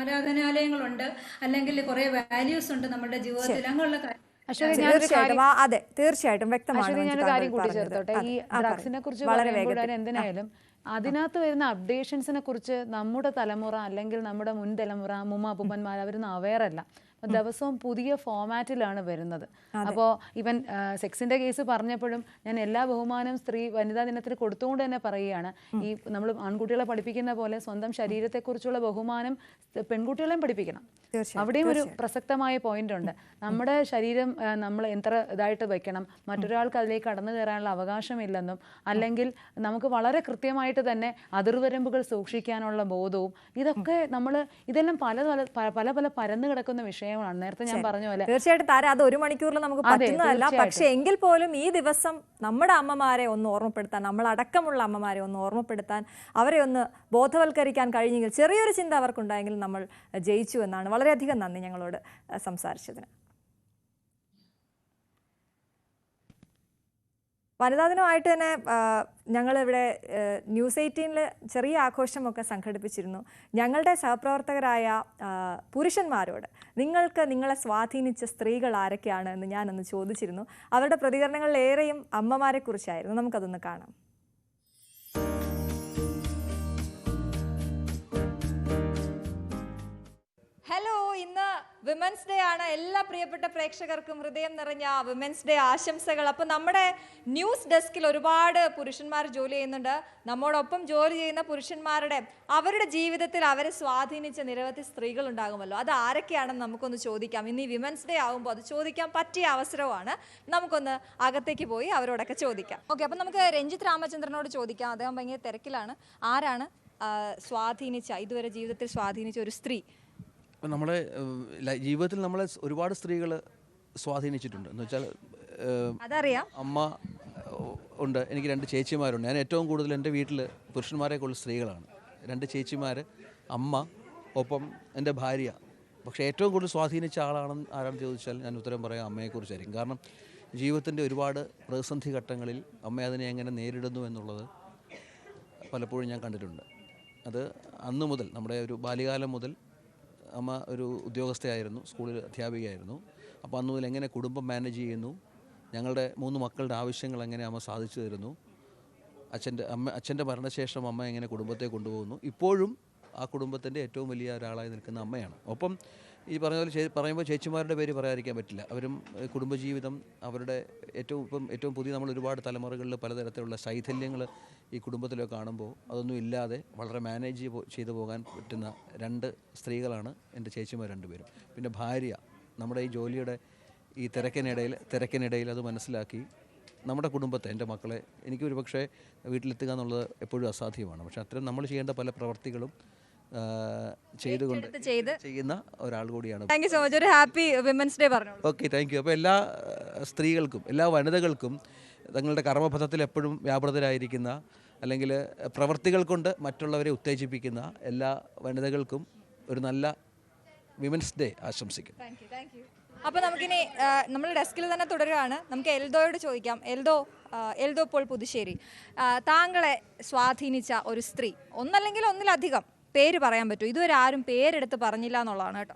ആരാധനാലയങ്ങളുണ്ട്, അല്ലെങ്കിൽ കുറേ വാല്യൂസ് ഉണ്ട് നമ്മുടെ ജീവിതത്തിൽ. അങ്ങനെയുള്ള അശ്വതി, ഞാനൊരു തീർച്ചയായിട്ടും അതെ, തീർച്ചയായിട്ടും വ്യക്തമാണ്. അശ്വതി, ഞാനൊരു മഞ്ജു കാര്യം താങ്കൾ കൂട്ടിച്ചേർത്തോട്ടെ. പറഞ്ഞത്. ഈ അതെ, ഡ്രഗ്സിനെ കുറിച്ച് വളരെ പറയുമ്പോൾ വേഗത്തിൽ. എന്തിനായാലും അതിനകത്ത് വരുന്ന അപ്ഡേഷൻസിനെ കുറിച്ച് നമ്മുടെ തലമുറ അല്ലെങ്കിൽ നമ്മുടെ മുൻ തലമുറ അമ്മൂമ്മ അപ്പൂപ്പന്മാർ അവരൊന്നും അവെയറല്ല. ദിവസവും പുതിയ ഫോമാറ്റിലാണ് വരുന്നത്. അപ്പോൾ ഈവൻ സെക്സിൻ്റെ കേസ് പറഞ്ഞപ്പോഴും ഞാൻ എല്ലാ ബഹുമാനം വനിതാ ദിനത്തിന് കൊടുത്തുകൊണ്ട് തന്നെ പറയുകയാണ്, ഈ നമ്മൾ ആൺകുട്ടികളെ പഠിപ്പിക്കുന്ന പോലെ സ്വന്തം ശരീരത്തെക്കുറിച്ചുള്ള ബഹുമാനം പെൺകുട്ടികളെയും പഠിപ്പിക്കണം. അവിടെയും ഒരു പ്രസക്തമായ പോയിന്റ് ഉണ്ട്. നമ്മുടെ ശരീരം നമ്മൾ എത്ര ഇതായിട്ട് വെക്കണം, മറ്റൊരാൾക്ക് അതിലേക്ക് കടന്നു കയറാനുള്ള അവകാശമില്ലെന്നും, അല്ലെങ്കിൽ നമുക്ക് വളരെ കൃത്യമായിട്ട് തന്നെ അതിർവരമ്പുകൾ സൂക്ഷിക്കാനുള്ള ബോധവും, ഇതൊക്കെ ഇതെല്ലാം പല പല പരന്നു കിടക്കുന്ന വിഷയങ്ങളാണ്. നേരത്തെ ഞാൻ പറഞ്ഞ പോലെ തീർച്ചയായിട്ടും താര അത് ഒരു മണിക്കൂറിൽ നമുക്ക് പറ്റുന്നതല്ല. പക്ഷെ എങ്കിൽ പോലും ഈ ദിവസം നമ്മുടെ അമ്മമാരെ ഒന്ന് ഓർമ്മപ്പെടുത്താൻ, നമ്മളടക്കമുള്ള അമ്മമാരെ ഒന്ന് ഓർമ്മപ്പെടുത്താൻ, അവരെ ഒന്ന് ബോധവൽക്കരിക്കാൻ കഴിഞ്ഞെങ്കിൽ, ചെറിയൊരു ചിന്ത അവർക്കുണ്ടായെങ്കിൽ നമ്മൾ ജയിച്ചു എന്നാണ്. വളരെയധികം നന്ദി ഞങ്ങളോട് സംസാരിച്ചതിന്. വനിതാ ദിനമായിട്ട് തന്നെ ഞങ്ങളിവിടെ ന്യൂസ് 18-ൽ ചെറിയ ആഘോഷമൊക്കെ സംഘടിപ്പിച്ചിരുന്നു. ഞങ്ങളുടെ സഹപ്രവർത്തകരായ പുരുഷന്മാരോട് നിങ്ങൾക്ക് നിങ്ങളെ സ്വാധീനിച്ച സ്ത്രീകൾ ആരൊക്കെയാണ് എന്ന് ഞാനൊന്ന് ചോദിച്ചിരുന്നു. അവരുടെ പ്രതികരണങ്ങളിലേറെയും അമ്മമാരെ കുറിച്ചായിരുന്നു. നമുക്കതൊന്ന് കാണാം. ഹലോ, ഇന്ന് വിമൻസ് ഡേ ആണ്. എല്ലാ പ്രിയപ്പെട്ട പ്രേക്ഷകർക്കും ഹൃദയം നിറഞ്ഞ വിമൻസ് ഡേ ആശംസകൾ. അപ്പം നമ്മുടെ ന്യൂസ് ഡെസ്കിൽ ഒരുപാട് പുരുഷന്മാർ ജോലി ചെയ്യുന്നുണ്ട്. നമ്മോടൊപ്പം ജോലി ചെയ്യുന്ന പുരുഷന്മാരുടെ അവരുടെ ജീവിതത്തിൽ അവരെ സ്വാധീനിച്ച നിരവധി സ്ത്രീകൾ ഉണ്ടാകുമല്ലോ. അത് ആരൊക്കെയാണെന്ന് നമുക്കൊന്ന് ചോദിക്കാം. ഇന്ന് ഈ വിമൻസ് ഡേ ആകുമ്പോൾ അത് ചോദിക്കാൻ പറ്റിയ അവസരമാണ്. നമുക്കൊന്ന് അകത്തേക്ക് പോയി അവരോടൊക്കെ ചോദിക്കാം. ഓക്കെ, അപ്പം നമുക്ക് രഞ്ജിത്ത് രാമചന്ദ്രനോട് ചോദിക്കാം. അദ്ദേഹം ഭയങ്കര തിരക്കിലാണ്. ആരാണ് ഇതുവരെ ജീവിതത്തിൽ സ്വാധീനിച്ച ഒരു സ്ത്രീ? നമ്മുടെ ജീവിതത്തിൽ നമ്മളെ ഒരുപാട് സ്ത്രീകൾ സ്വാധീനിച്ചിട്ടുണ്ട്. എന്ന് വെച്ചാൽ അതറിയാം. അമ്മ ഉണ്ട്, എനിക്ക് 2 ചേച്ചിമാരുണ്ട്. ഞാൻ ഏറ്റവും കൂടുതൽ എൻ്റെ വീട്ടിൽ പുരുഷന്മാരെക്കുള്ള സ്ത്രീകളാണ്. 2 ചേച്ചിമാർ, അമ്മ, ഒപ്പം എൻ്റെ ഭാര്യ. പക്ഷേ ഏറ്റവും കൂടുതൽ സ്വാധീനിച്ച ആരാണെന്ന് ചോദിച്ചാൽ ഞാൻ ഉത്തരം പറയാം അമ്മയെക്കുറിച്ചായിരിക്കും. കാരണം ജീവിതത്തിൻ്റെ ഒരുപാട് പ്രതിസന്ധി ഘട്ടങ്ങളിൽ അമ്മ അതിനെ എങ്ങനെ നേരിടുന്നു എന്നുള്ളത് പലപ്പോഴും ഞാൻ കണ്ടിട്ടുണ്ട്. അത് അന്ന് മുതൽ, നമ്മുടെ ഒരു ബാല്യകാലം മുതൽ അമ്മ ഒരു ഉദ്യോഗസ്ഥയായിരുന്നു, സ്കൂളിൽ അധ്യാപികയായിരുന്നു. അപ്പോൾ അന്ന് മുതൽ എങ്ങനെ കുടുംബം മാനേജ് ചെയ്യുന്നു, ഞങ്ങളുടെ 3 മക്കളുടെ ആവശ്യങ്ങൾ എങ്ങനെ അമ്മ സാധിച്ചു തരുന്നു, അച്ഛൻ്റെ മരണശേഷം അമ്മ എങ്ങനെ കുടുംബത്തെ കൊണ്ടുപോകുന്നു, ഇപ്പോഴും ആ കുടുംബത്തിൻ്റെ ഏറ്റവും വലിയ ഒരാളായി നിൽക്കുന്ന അമ്മയാണ്. ഒപ്പം ഈ പറഞ്ഞ പോലെ പറയുമ്പോൾ ചേച്ചിമാരുടെ പേര് പറയാതിരിക്കാൻ പറ്റില്ല. അവരും കുടുംബജീവിതം അവരുടെ ഏറ്റവും പുതിയ നമ്മൾ ഒരുപാട് തലമുറകളിൽ പലതരത്തിലുള്ള ശൈഥല്യങ്ങൾ ഈ കുടുംബത്തിലൊക്കെ കാണുമ്പോൾ അതൊന്നും ഇല്ലാതെ വളരെ മാനേജ് ചെയ്തു പോകാൻ പറ്റുന്ന 2 സ്ത്രീകളാണ് എൻ്റെ ചേച്ചിമാർ 2 പേരും. പിന്നെ ഭാര്യ, നമ്മുടെ ഈ ജോലിയുടെ ഈ തിരക്കിനിടയിൽ അത് മനസ്സിലാക്കി നമ്മുടെ കുടുംബത്തെ, എൻ്റെ മക്കളെ, എനിക്ക് ഒരു പക്ഷേ വീട്ടിലെത്തുക എന്നുള്ളത് എപ്പോഴും അസാധ്യമാണ്. പക്ഷെ അത്തരം നമ്മൾ ചെയ്യേണ്ട പല പ്രവർത്തികളും ചെയ്യുന്ന ഒരാൾ കൂടിയാണ്. Thank you so much. ഒരു ഹാപ്പി വിമൻസ് ഡേ പറഞ്ഞു. Okay, thank you. അപ്പോൾ എല്ലാ സ്ത്രീകൾക്കും, എല്ലാ വനിതകൾക്കും തങ്ങളുടെ കർമ്മപഥത്തിൽ എപ്പോഴും വ്യാപൃതരായിരിക്കുന്ന, അല്ലെങ്കിൽ പ്രവർത്തികൾ കൊണ്ട് മറ്റുള്ളവരെ ഉത്തേജിപ്പിക്കുന്ന എല്ലാ വനിതകൾക്കും ഒരു നല്ല വിമൻസ് ഡേ ആശംസിക്കും. അപ്പോൾ നമുക്കിനി നമ്മൾ ഡെസ്കിൽ തന്നെ തുടരുകയാണ്. നമുക്ക് എൽദോയോട് ചോദിക്കാം. എൽദോ ഇപ്പോൾ പുതുശ്ശേരി, താങ്കളെ സ്വാധീനിച്ച ഒരു സ്ത്രീ, ഒന്നല്ലെങ്കിൽ ഒന്നിലധികം പേര് പറയാൻ പറ്റും. ഇതുവരെ ആരും പേരെടുത്ത് പറഞ്ഞില്ല എന്നുള്ളതാണ് കേട്ടോ.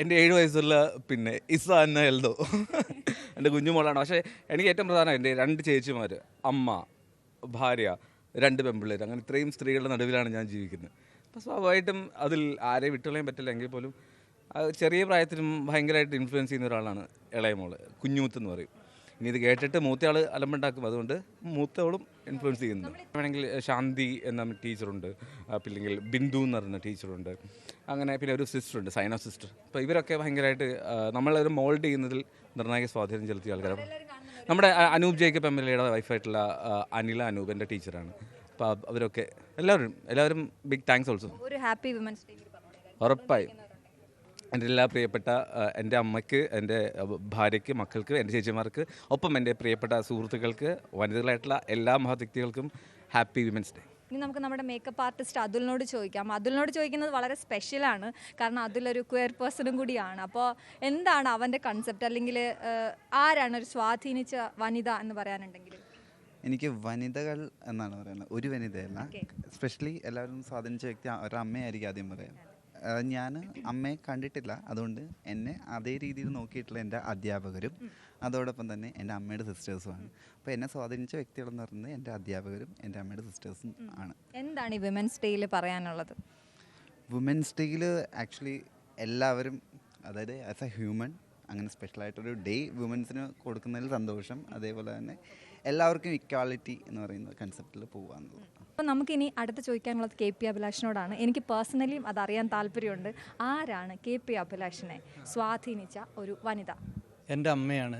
എൻ്റെ 7 വയസ്സുള്ള ഇസ എന്ന എൽദോ എൻ്റെ കുഞ്ഞുമോളാണ്. പക്ഷേ എനിക്ക് ഏറ്റവും പ്രധാനം എൻ്റെ 2 ചേച്ചിമാർ, അമ്മ, ഭാര്യ, 2 പെൺപിള്ളേർ, അങ്ങനെ ഇത്രയും സ്ത്രീകളുടെ നടുവിലാണ് ഞാൻ ജീവിക്കുന്നത്. അപ്പോൾ സ്വാഭാവികമായിട്ടും അതിൽ ആരെയും വിട്ടുകളയാൻ പറ്റില്ല. എങ്കിൽ പോലും ചെറിയ പ്രായത്തിലും ഭയങ്കരമായിട്ട് ഇൻഫ്ലുവൻസ് ചെയ്യുന്ന ഒരാളാണ് ഇളയ മോള്, കുഞ്ഞൂത്ത് എന്ന് പറയും. ഇനി ഇത് കേട്ടിട്ട് മൂത്തയാൾ അലമ്പുണ്ടാക്കും, അതുകൊണ്ട് മൂത്തവളും ഇൻഫ്ലുവൻസ് ചെയ്യുന്നു. വേണമെങ്കിൽ ശാന്തി എന്ന ടീച്ചറുണ്ട്, പിന്നെ ബിന്ദു എന്ന് പറയുന്ന ടീച്ചറുണ്ട്, അങ്ങനെ പിന്നെ ഒരു സിസ്റ്ററുണ്ട്, സൈന സിസ്റ്റർ. അപ്പോൾ ഇവരൊക്കെ ഭയങ്കരമായിട്ട് നമ്മളൊരു മോൾഡ് ചെയ്യുന്നതിൽ നിർണായക സ്വാധീനം ചെലുത്തിയ ആൾക്കാരാണ്. നമ്മുടെ അനൂപ് ജേക്കബ് MLA വൈഫായിട്ടുള്ള അനില അനൂപ് എൻ്റെ ടീച്ചറാണ്. അപ്പോൾ അവരൊക്കെ എല്ലാവരും ബിഗ് താങ്ക്സ് ഓൾസോ. ഒരു ഹാപ്പി വിമൻസ് ഡേ ഉറപ്പായും എൻ്റെ എല്ലാ പ്രിയപ്പെട്ട എൻ്റെ അമ്മയ്ക്ക്, എൻ്റെ ഭാര്യയ്ക്ക്, മക്കൾക്ക്, എൻ്റെ ചേച്ചിമാർക്ക്, ഒപ്പം എൻ്റെ പ്രിയപ്പെട്ട സുഹൃത്തുക്കൾക്ക്, വനിതകളായിട്ടുള്ള എല്ലാ മഹത്വ്യക്തികൾക്കും ഹാപ്പി വിമൻസ് ഡേ. ഇനി നമുക്ക് നമ്മുടെ മേക്കപ്പ് ആർട്ടിസ്റ്റ് അതുലിനോട് ചോദിക്കാം. അതുലിനോട് ചോദിക്കുന്നത് വളരെ സ്പെഷ്യലാണ്. കാരണം അതിലൊരു ക്വയർ പേഴ്സണും കൂടിയാണ്. അപ്പോൾ എന്താണ് അവൻ്റെ കൺസെപ്റ്റ്, അല്ലെങ്കിൽ ആരാണ് ഒരു സ്വാധീനിച്ച വനിത എന്ന് പറയാനുണ്ടെങ്കിൽ? എനിക്ക് വനിതകൾ എന്നാണ് പറയുന്നത്, ഒരു വനിതയല്ല. സ്പെഷ്യലി എല്ലാവരും സ്വാധീനിച്ച വ്യക്തി ഒരു അമ്മയായിരിക്കും ആദ്യം പറയാൻ. ഞാൻ അമ്മയെ കണ്ടിട്ടില്ല, അതുകൊണ്ട് എന്നെ അതേ രീതിയിൽ നോക്കിയിട്ടുള്ള എൻ്റെ അധ്യാപകരും അതോടൊപ്പം തന്നെ എൻ്റെ അമ്മയുടെ സിസ്റ്റേഴ്സുമാണ്. അപ്പോൾ എന്നെ സ്വാധീനിച്ച വ്യക്തികളെന്ന് പറയുന്നത് എൻ്റെ അധ്യാപകരും എൻ്റെ അമ്മയുടെ സിസ്റ്റേഴ്സും ആണ്. എന്താണ് ഈ വിമൻസ് ഡേയിൽ പറയാനുള്ളത്? വുമൻസ് ഡേയിൽ ആക്ച്വലി എല്ലാവരും, അതായത് ആസ് എ ഹ്യൂമൻ അങ്ങനെ സ്പെഷ്യലായിട്ടൊരു ഡേ വുമൻസിന് കൊടുക്കുന്നതിൽ സന്തോഷം. അതേപോലെ തന്നെ എല്ലാവർക്കും ഇക്വാളിറ്റി എന്ന് പറയുന്ന കൺസെപ്റ്റിൽ പോകാന്നുള്ളത്. അപ്പോൾ നമുക്കിനി അടുത്ത് ചോദിക്കാനുള്ളത് KP അഭിലാഷിനോടാണ്. എനിക്ക് പേഴ്സണലിയും അതറിയാൻ താല്പര്യമുണ്ട്. ആരാണ് KP അഭിലാഷിനെ സ്വാധീനിച്ച ഒരു വനിത? എൻ്റെ അമ്മയാണ്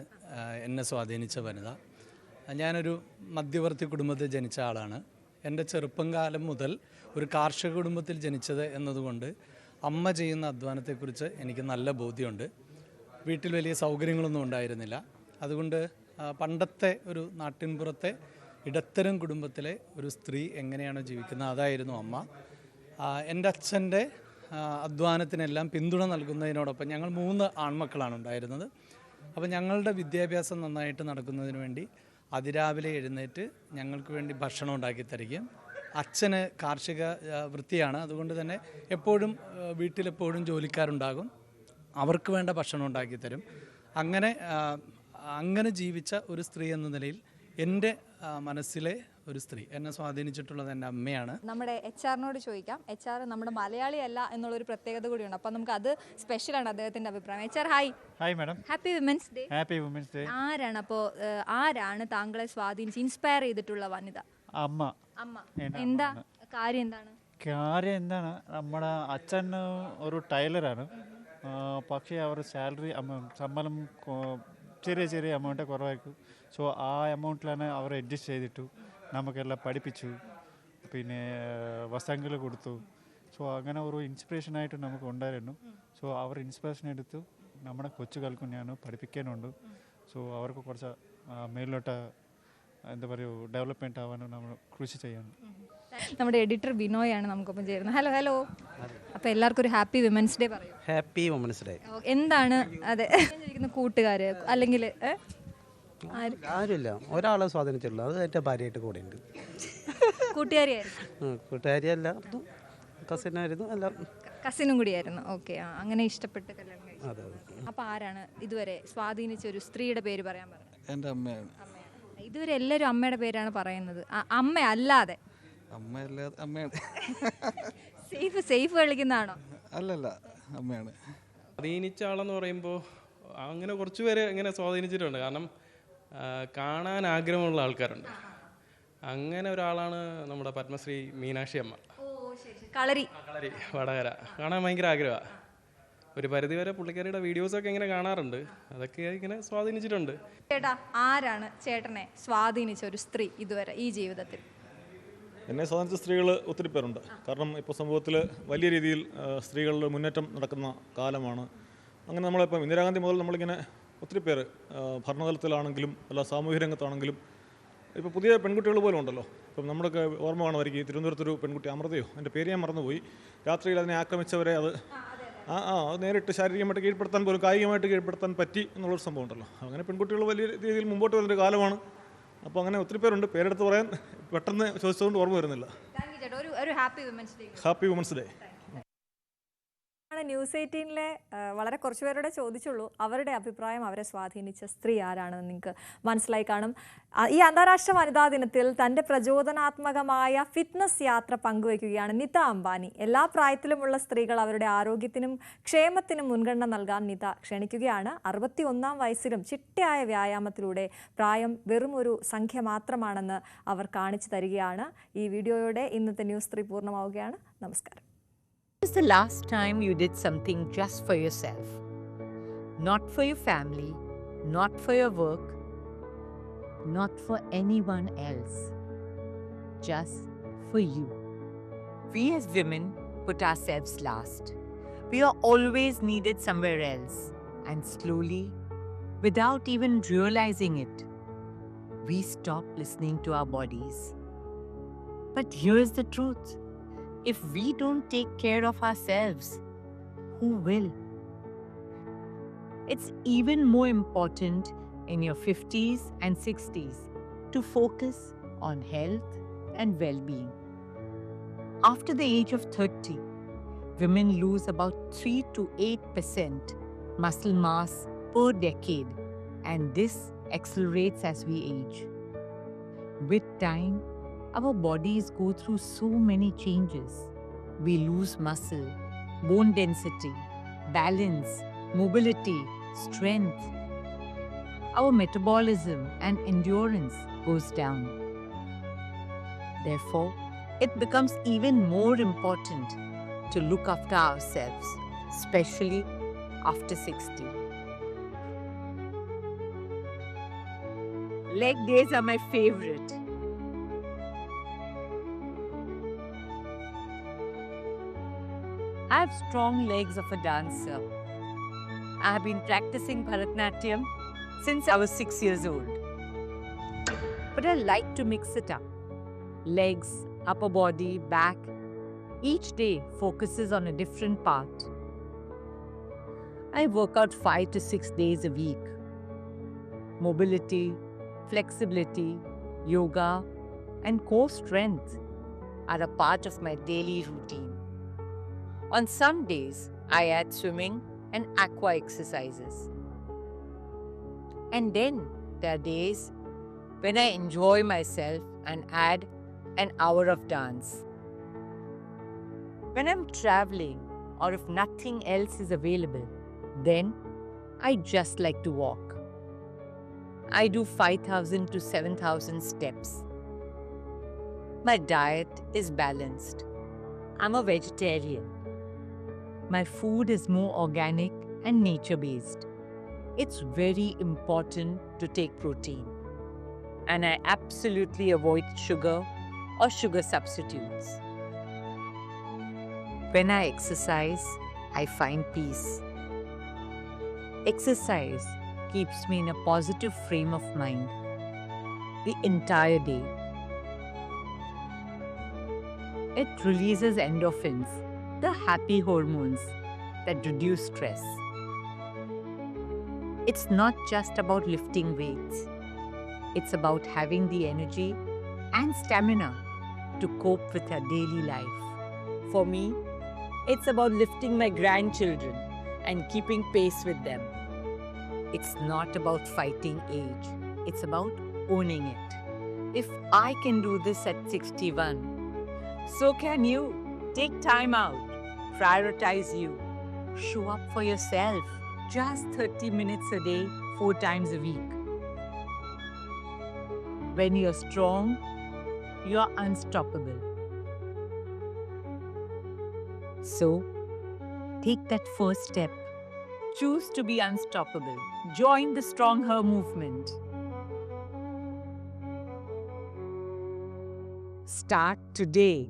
എന്നെ സ്വാധീനിച്ച വനിത. ഞാനൊരു മധ്യവർത്തി കുടുംബത്തിൽ ജനിച്ച ആളാണ്. എൻ്റെ ചെറുപ്പം കാലം മുതൽ ഒരു കാർഷിക കുടുംബത്തിൽ ജനിച്ചത് എന്നതുകൊണ്ട് അമ്മ ചെയ്യുന്ന അധ്വാനത്തെക്കുറിച്ച് എനിക്ക് നല്ല ബോധ്യമുണ്ട്. വീട്ടിൽ വലിയ സൗകര്യങ്ങളൊന്നും ഉണ്ടായിരുന്നില്ല. അതുകൊണ്ട് പണ്ടത്തെ ഒരു നാട്ടിൻപുറത്തെ ഇടത്തരം കുടുംബത്തിലെ ഒരു സ്ത്രീ എങ്ങനെയാണോ ജീവിക്കുന്നത് അതായിരുന്നു അമ്മ. എൻ്റെ അച്ഛൻ്റെ അധ്വാനത്തിനെല്ലാം പിന്തുണ നൽകുന്നതിനോടൊപ്പം ഞങ്ങൾ 3 ആൺമക്കളാണ് ഉണ്ടായിരുന്നത്. അപ്പോൾ ഞങ്ങളുടെ വിദ്യാഭ്യാസം നന്നായിട്ട് നടക്കുന്നതിന് വേണ്ടി അതിരാവിലെ എഴുന്നേറ്റ് ഞങ്ങൾക്ക് വേണ്ടി ഭക്ഷണം ഉണ്ടാക്കി തരികയും, അച്ഛന് കാർഷിക വൃത്തിയാണ്, അതുകൊണ്ട് തന്നെ എപ്പോഴും വീട്ടിലെപ്പോഴും ജോലിക്കാരുണ്ടാകും, അവർക്ക് വേണ്ട ഭക്ഷണം ഉണ്ടാക്കി തരും. അങ്ങനെ ജീവിച്ച ഒരു സ്ത്രീ എന്ന നിലയിൽ എൻ്റെ മനസ്സിലെ ഒരു സ്ത്രീ എന്നെ സ്വാധീനിച്ചിട്ടുള്ളത് എൻ്റെ അമ്മയാണ്. നമ്മുടെ HR ചോദിക്കാം. HR നമ്മുടെ മലയാളി അല്ല എന്നുള്ളൊരു പ്രത്യേകത കൂടിയുണ്ട്. അപ്പം നമുക്ക് അത് സ്പെഷ്യലാണ് അദ്ദേഹത്തിൻ്റെ അഭിപ്രായം. HR hi. Hi madam. Happy women's day. Happy women's day. ആരാണ് താങ്കളെ സ്വാധീനിച്ച് ഇൻസ്പയർ ചെയ്തിട്ടുള്ള വനിത? അമ്മ. എന്താ കാര്യം? എന്താണ് നമ്മുടെ അച്ഛൻ ഒരു ടൈലറാണ്. പക്ഷേ അവർ സാലറി ശമ്പളം ചെറിയ എമൗണ്ട് കുറവായിരിക്കും. സോ ആ എമൗണ്ടിലാണ് അവർ അഡ്ജസ്റ്റ് ചെയ്തിട്ടു നമുക്കെല്ലാം പഠിപ്പിച്ചു, പിന്നെ വസ്ത്രങ്ങൾ കൊടുത്തു. സോ അങ്ങനെ ഒരു ഇൻസ്പിറേഷനായിട്ട് നമുക്ക് ഉണ്ടായിരുന്നു. സോ അവർ ഇൻസ്പിറേഷൻ എടുത്തു നമ്മുടെ കൊച്ചുകൾക്കും ഞാൻ പഠിപ്പിക്കാനുണ്ട്. സോ അവർക്ക് കുറച്ച് മേലോട്ട് എന്താ പറയുക ഡെവലപ്മെൻറ്റ് ആവാനും നമ്മൾ കൃഷി ചെയ്യണം. നമ്മുടെ എഡിറ്റർ ബിനോയാണ് നമുക്കൊപ്പം ചേരുന്നത്. ഹലോ. അപ്പോൾ എല്ലാവർക്കും ഒരു ഹാപ്പി വിമൻസ് ഡേ പറയും. Happy women's day. എന്താണ് അതെ കൂട്ടുകാർ അല്ലെങ്കിൽ ആരുമില്ല, ഒരാളെ സ്വാധീനിച്ചിട്ടുള്ളൂ, അത് എൻ്റെ ഭാര്യയായിട്ട് കൂടെ ഉണ്ട്. കൂട്ടുകാരിയല്ല, കസിനായിരുന്നു, എല്ലാം കസിനും കൂടിയായിരുന്നു. ഓക്കെ, അങ്ങനെ ഇഷ്ടപ്പെട്ട് കല്യാണം കഴിച്ചു. അതെ. അപ്പോൾ ആരാണ് ഇതുവരെ സ്വാധീനിച്ച ഒരു സ്ത്രീയുടെ പേര് പറയാൻ പറഞ്ഞത്? എൻ്റെ അമ്മയാണ്. ഇതുവരെ എല്ലാവരും അമ്മയുടെ പേരാണ് പറയുന്നത്, അമ്മ അല്ലാതെ. അമ്മയാണ്. സേഫ് കളിക്കുന്നതാണോ? അല്ലല്ല, അമ്മയാണ്. സ്വാധീനിച്ച ആളെന്ന് പറയുമ്പോൾ അങ്ങനെ കുറച്ച് പേര് ഇങ്ങനെ സ്വാധീനിച്ചിട്ടുണ്ട്. കാരണം കാണാൻ ആഗ്രഹമുള്ള ആൾക്കാരുണ്ട്. അങ്ങനെ ഒരാളാണ് നമ്മുടെ പത്മശ്രീ മീനാക്ഷി അമ്മ. കളരി വടകര. കാണാൻ ഭയങ്കര ആഗ്രഹമാണ്. ഒരു പരിധിവരെ പുള്ളിക്കാരിയുടെ വീഡിയോസൊക്കെ ഇങ്ങനെ കാണാറുണ്ട്. അതൊക്കെ ഇങ്ങനെ സ്വാധീനിച്ചിട്ടുണ്ട്. ചേട്ടാ, ആരാണ് ചേട്ടനെ സ്വാധീനിച്ച ഒരു സ്ത്രീ ഇതുവരെ ഈ ജീവിതത്തിൽ? എന്നെ സ്വാധീനിച്ച സ്ത്രീകൾ ഒത്തിരി പേരുണ്ട്. കാരണം ഇപ്പോൾ സമൂഹത്തിൽ വലിയ രീതിയിൽ സ്ത്രീകളുടെ മുന്നേറ്റം നടക്കുന്ന കാലമാണ്. അങ്ങനെ നമ്മളിപ്പം ഇന്ദിരാഗാന്ധി മുതൽ നമ്മളിങ്ങനെ ഒത്തിരി പേര് ഭരണതലത്തിലാണെങ്കിലും അല്ല സാമൂഹ്യ രംഗത്താണെങ്കിലും ഇപ്പോൾ പുതിയ പെൺകുട്ടികൾ പോലും ഉണ്ടല്ലോ. ഇപ്പം നമ്മുടെയൊക്കെ ഓർമ്മ കാണുമായിരിക്കും, തിരുവനന്തപുരത്തൊരു പെൺകുട്ടി, അമൃതയോ എൻ്റെ പേര് ഞാൻ മറന്നുപോയി, രാത്രിയിൽ അതിനെ ആക്രമിച്ചവരെ അത് നേരിട്ട് ശാരീരികമായിട്ട് കീഴ്പ്പെടുത്താൻ പോലും കായികമായിട്ട് കീഴ്പ്പെടുത്താൻ പറ്റി എന്നുള്ളൊരു സംഭവം ഉണ്ടല്ലോ. അങ്ങനെ പെൺകുട്ടികൾ വലിയ രീതിയിൽ മുമ്പോട്ട് വരുന്നൊരു കാലമാണ്. അപ്പോൾ അങ്ങനെ ഒത്തിരി പേരുണ്ട്, പേരെടുത്ത് പറയാൻ പെട്ടെന്ന് ചോദിച്ചതുകൊണ്ട് ഓർമ്മ വരുന്നില്ല. Happy women's day. ന്യൂസ് 18-ലെ വളരെ കുറച്ച് പേരുടെ ചോദിച്ചുള്ളൂ, അവരുടെ അഭിപ്രായം, അവരെ സ്വാധീനിച്ച സ്ത്രീ ആരാണെന്ന് നിങ്ങൾക്ക് മനസ്സിലായി കാണും. ഈ അന്താരാഷ്ട്ര വനിതാ ദിനത്തിൽ തൻ്റെ പ്രചോദനാത്മകമായ ഫിറ്റ്നസ് യാത്ര പങ്കുവയ്ക്കുകയാണ് നിത അംബാനി. എല്ലാ പ്രായത്തിലുമുള്ള സ്ത്രീകൾ അവരുടെ ആരോഗ്യത്തിനും ക്ഷേമത്തിനും മുൻഗണന നൽകാൻ നിത ക്ഷണിക്കുകയാണ്. 61-ാം വയസ്സിലും ചിട്ടയായ വ്യായാമത്തിലൂടെ പ്രായം വെറും ഒരു സംഖ്യ മാത്രമാണെന്ന് അവർ കാണിച്ചു തരികയാണ്. ഈ വീഡിയോയോടെ ഇന്നത്തെ ന്യൂസ് 3 പൂർണ്ണമാവുകയാണ്. നമസ്കാരം. When was the last time you did something just for yourself? Not for your family, not for your work, not for anyone else. Just for you. We as women put ourselves last. We are always needed somewhere else. And slowly, without even realizing it, we stop listening to our bodies. But here's the truth. If we don't take care of ourselves, who will? It's even more important in your 50s and 60s to focus on health and well-being. After the age of 30, women lose about 3 to 8% muscle mass per decade, and this accelerates as we age. With time, our bodies go through so many changes. We lose muscle, bone density, balance, mobility, strength. Our metabolism and endurance goes down. Therefore, it becomes even more important to look after ourselves, especially after 60. Leg days are my favorite. I have strong legs of a dancer. I have been practicing Bharatanatyam since I was 6 years old. But I like to mix it up. Legs, upper body, back. Each day focuses on a different part. I work out 5 to 6 days a week. Mobility, flexibility, yoga, and core strength are a part of my daily routine. On some days, I add swimming and aqua exercises. And then there are days when I enjoy myself and add an hour of dance. When I'm traveling or if nothing else is available, then I just like to walk. I do 5,000 to 7,000 steps. My diet is balanced. I'm a vegetarian. My food is more organic and nature-based. It's very important to take protein. And I absolutely avoid sugar or sugar substitutes. When I exercise, I find peace. Exercise keeps me in a positive frame of mind the entire day. It releases endorphins, the happy hormones that reduce stress. It's not just about lifting weights. It's about having the energy and stamina to cope with our daily life. For me, it's about lifting my grandchildren and keeping pace with them. It's not about fighting age. It's about owning it. If I can do this at 61, so can you. Take time out. Prioritize you. Show up for yourself. Just 30 minutes a day, 4 times a week. When you're strong, you're unstoppable. So, take that first step. Choose to be unstoppable. Join the Strong Her movement. Start today.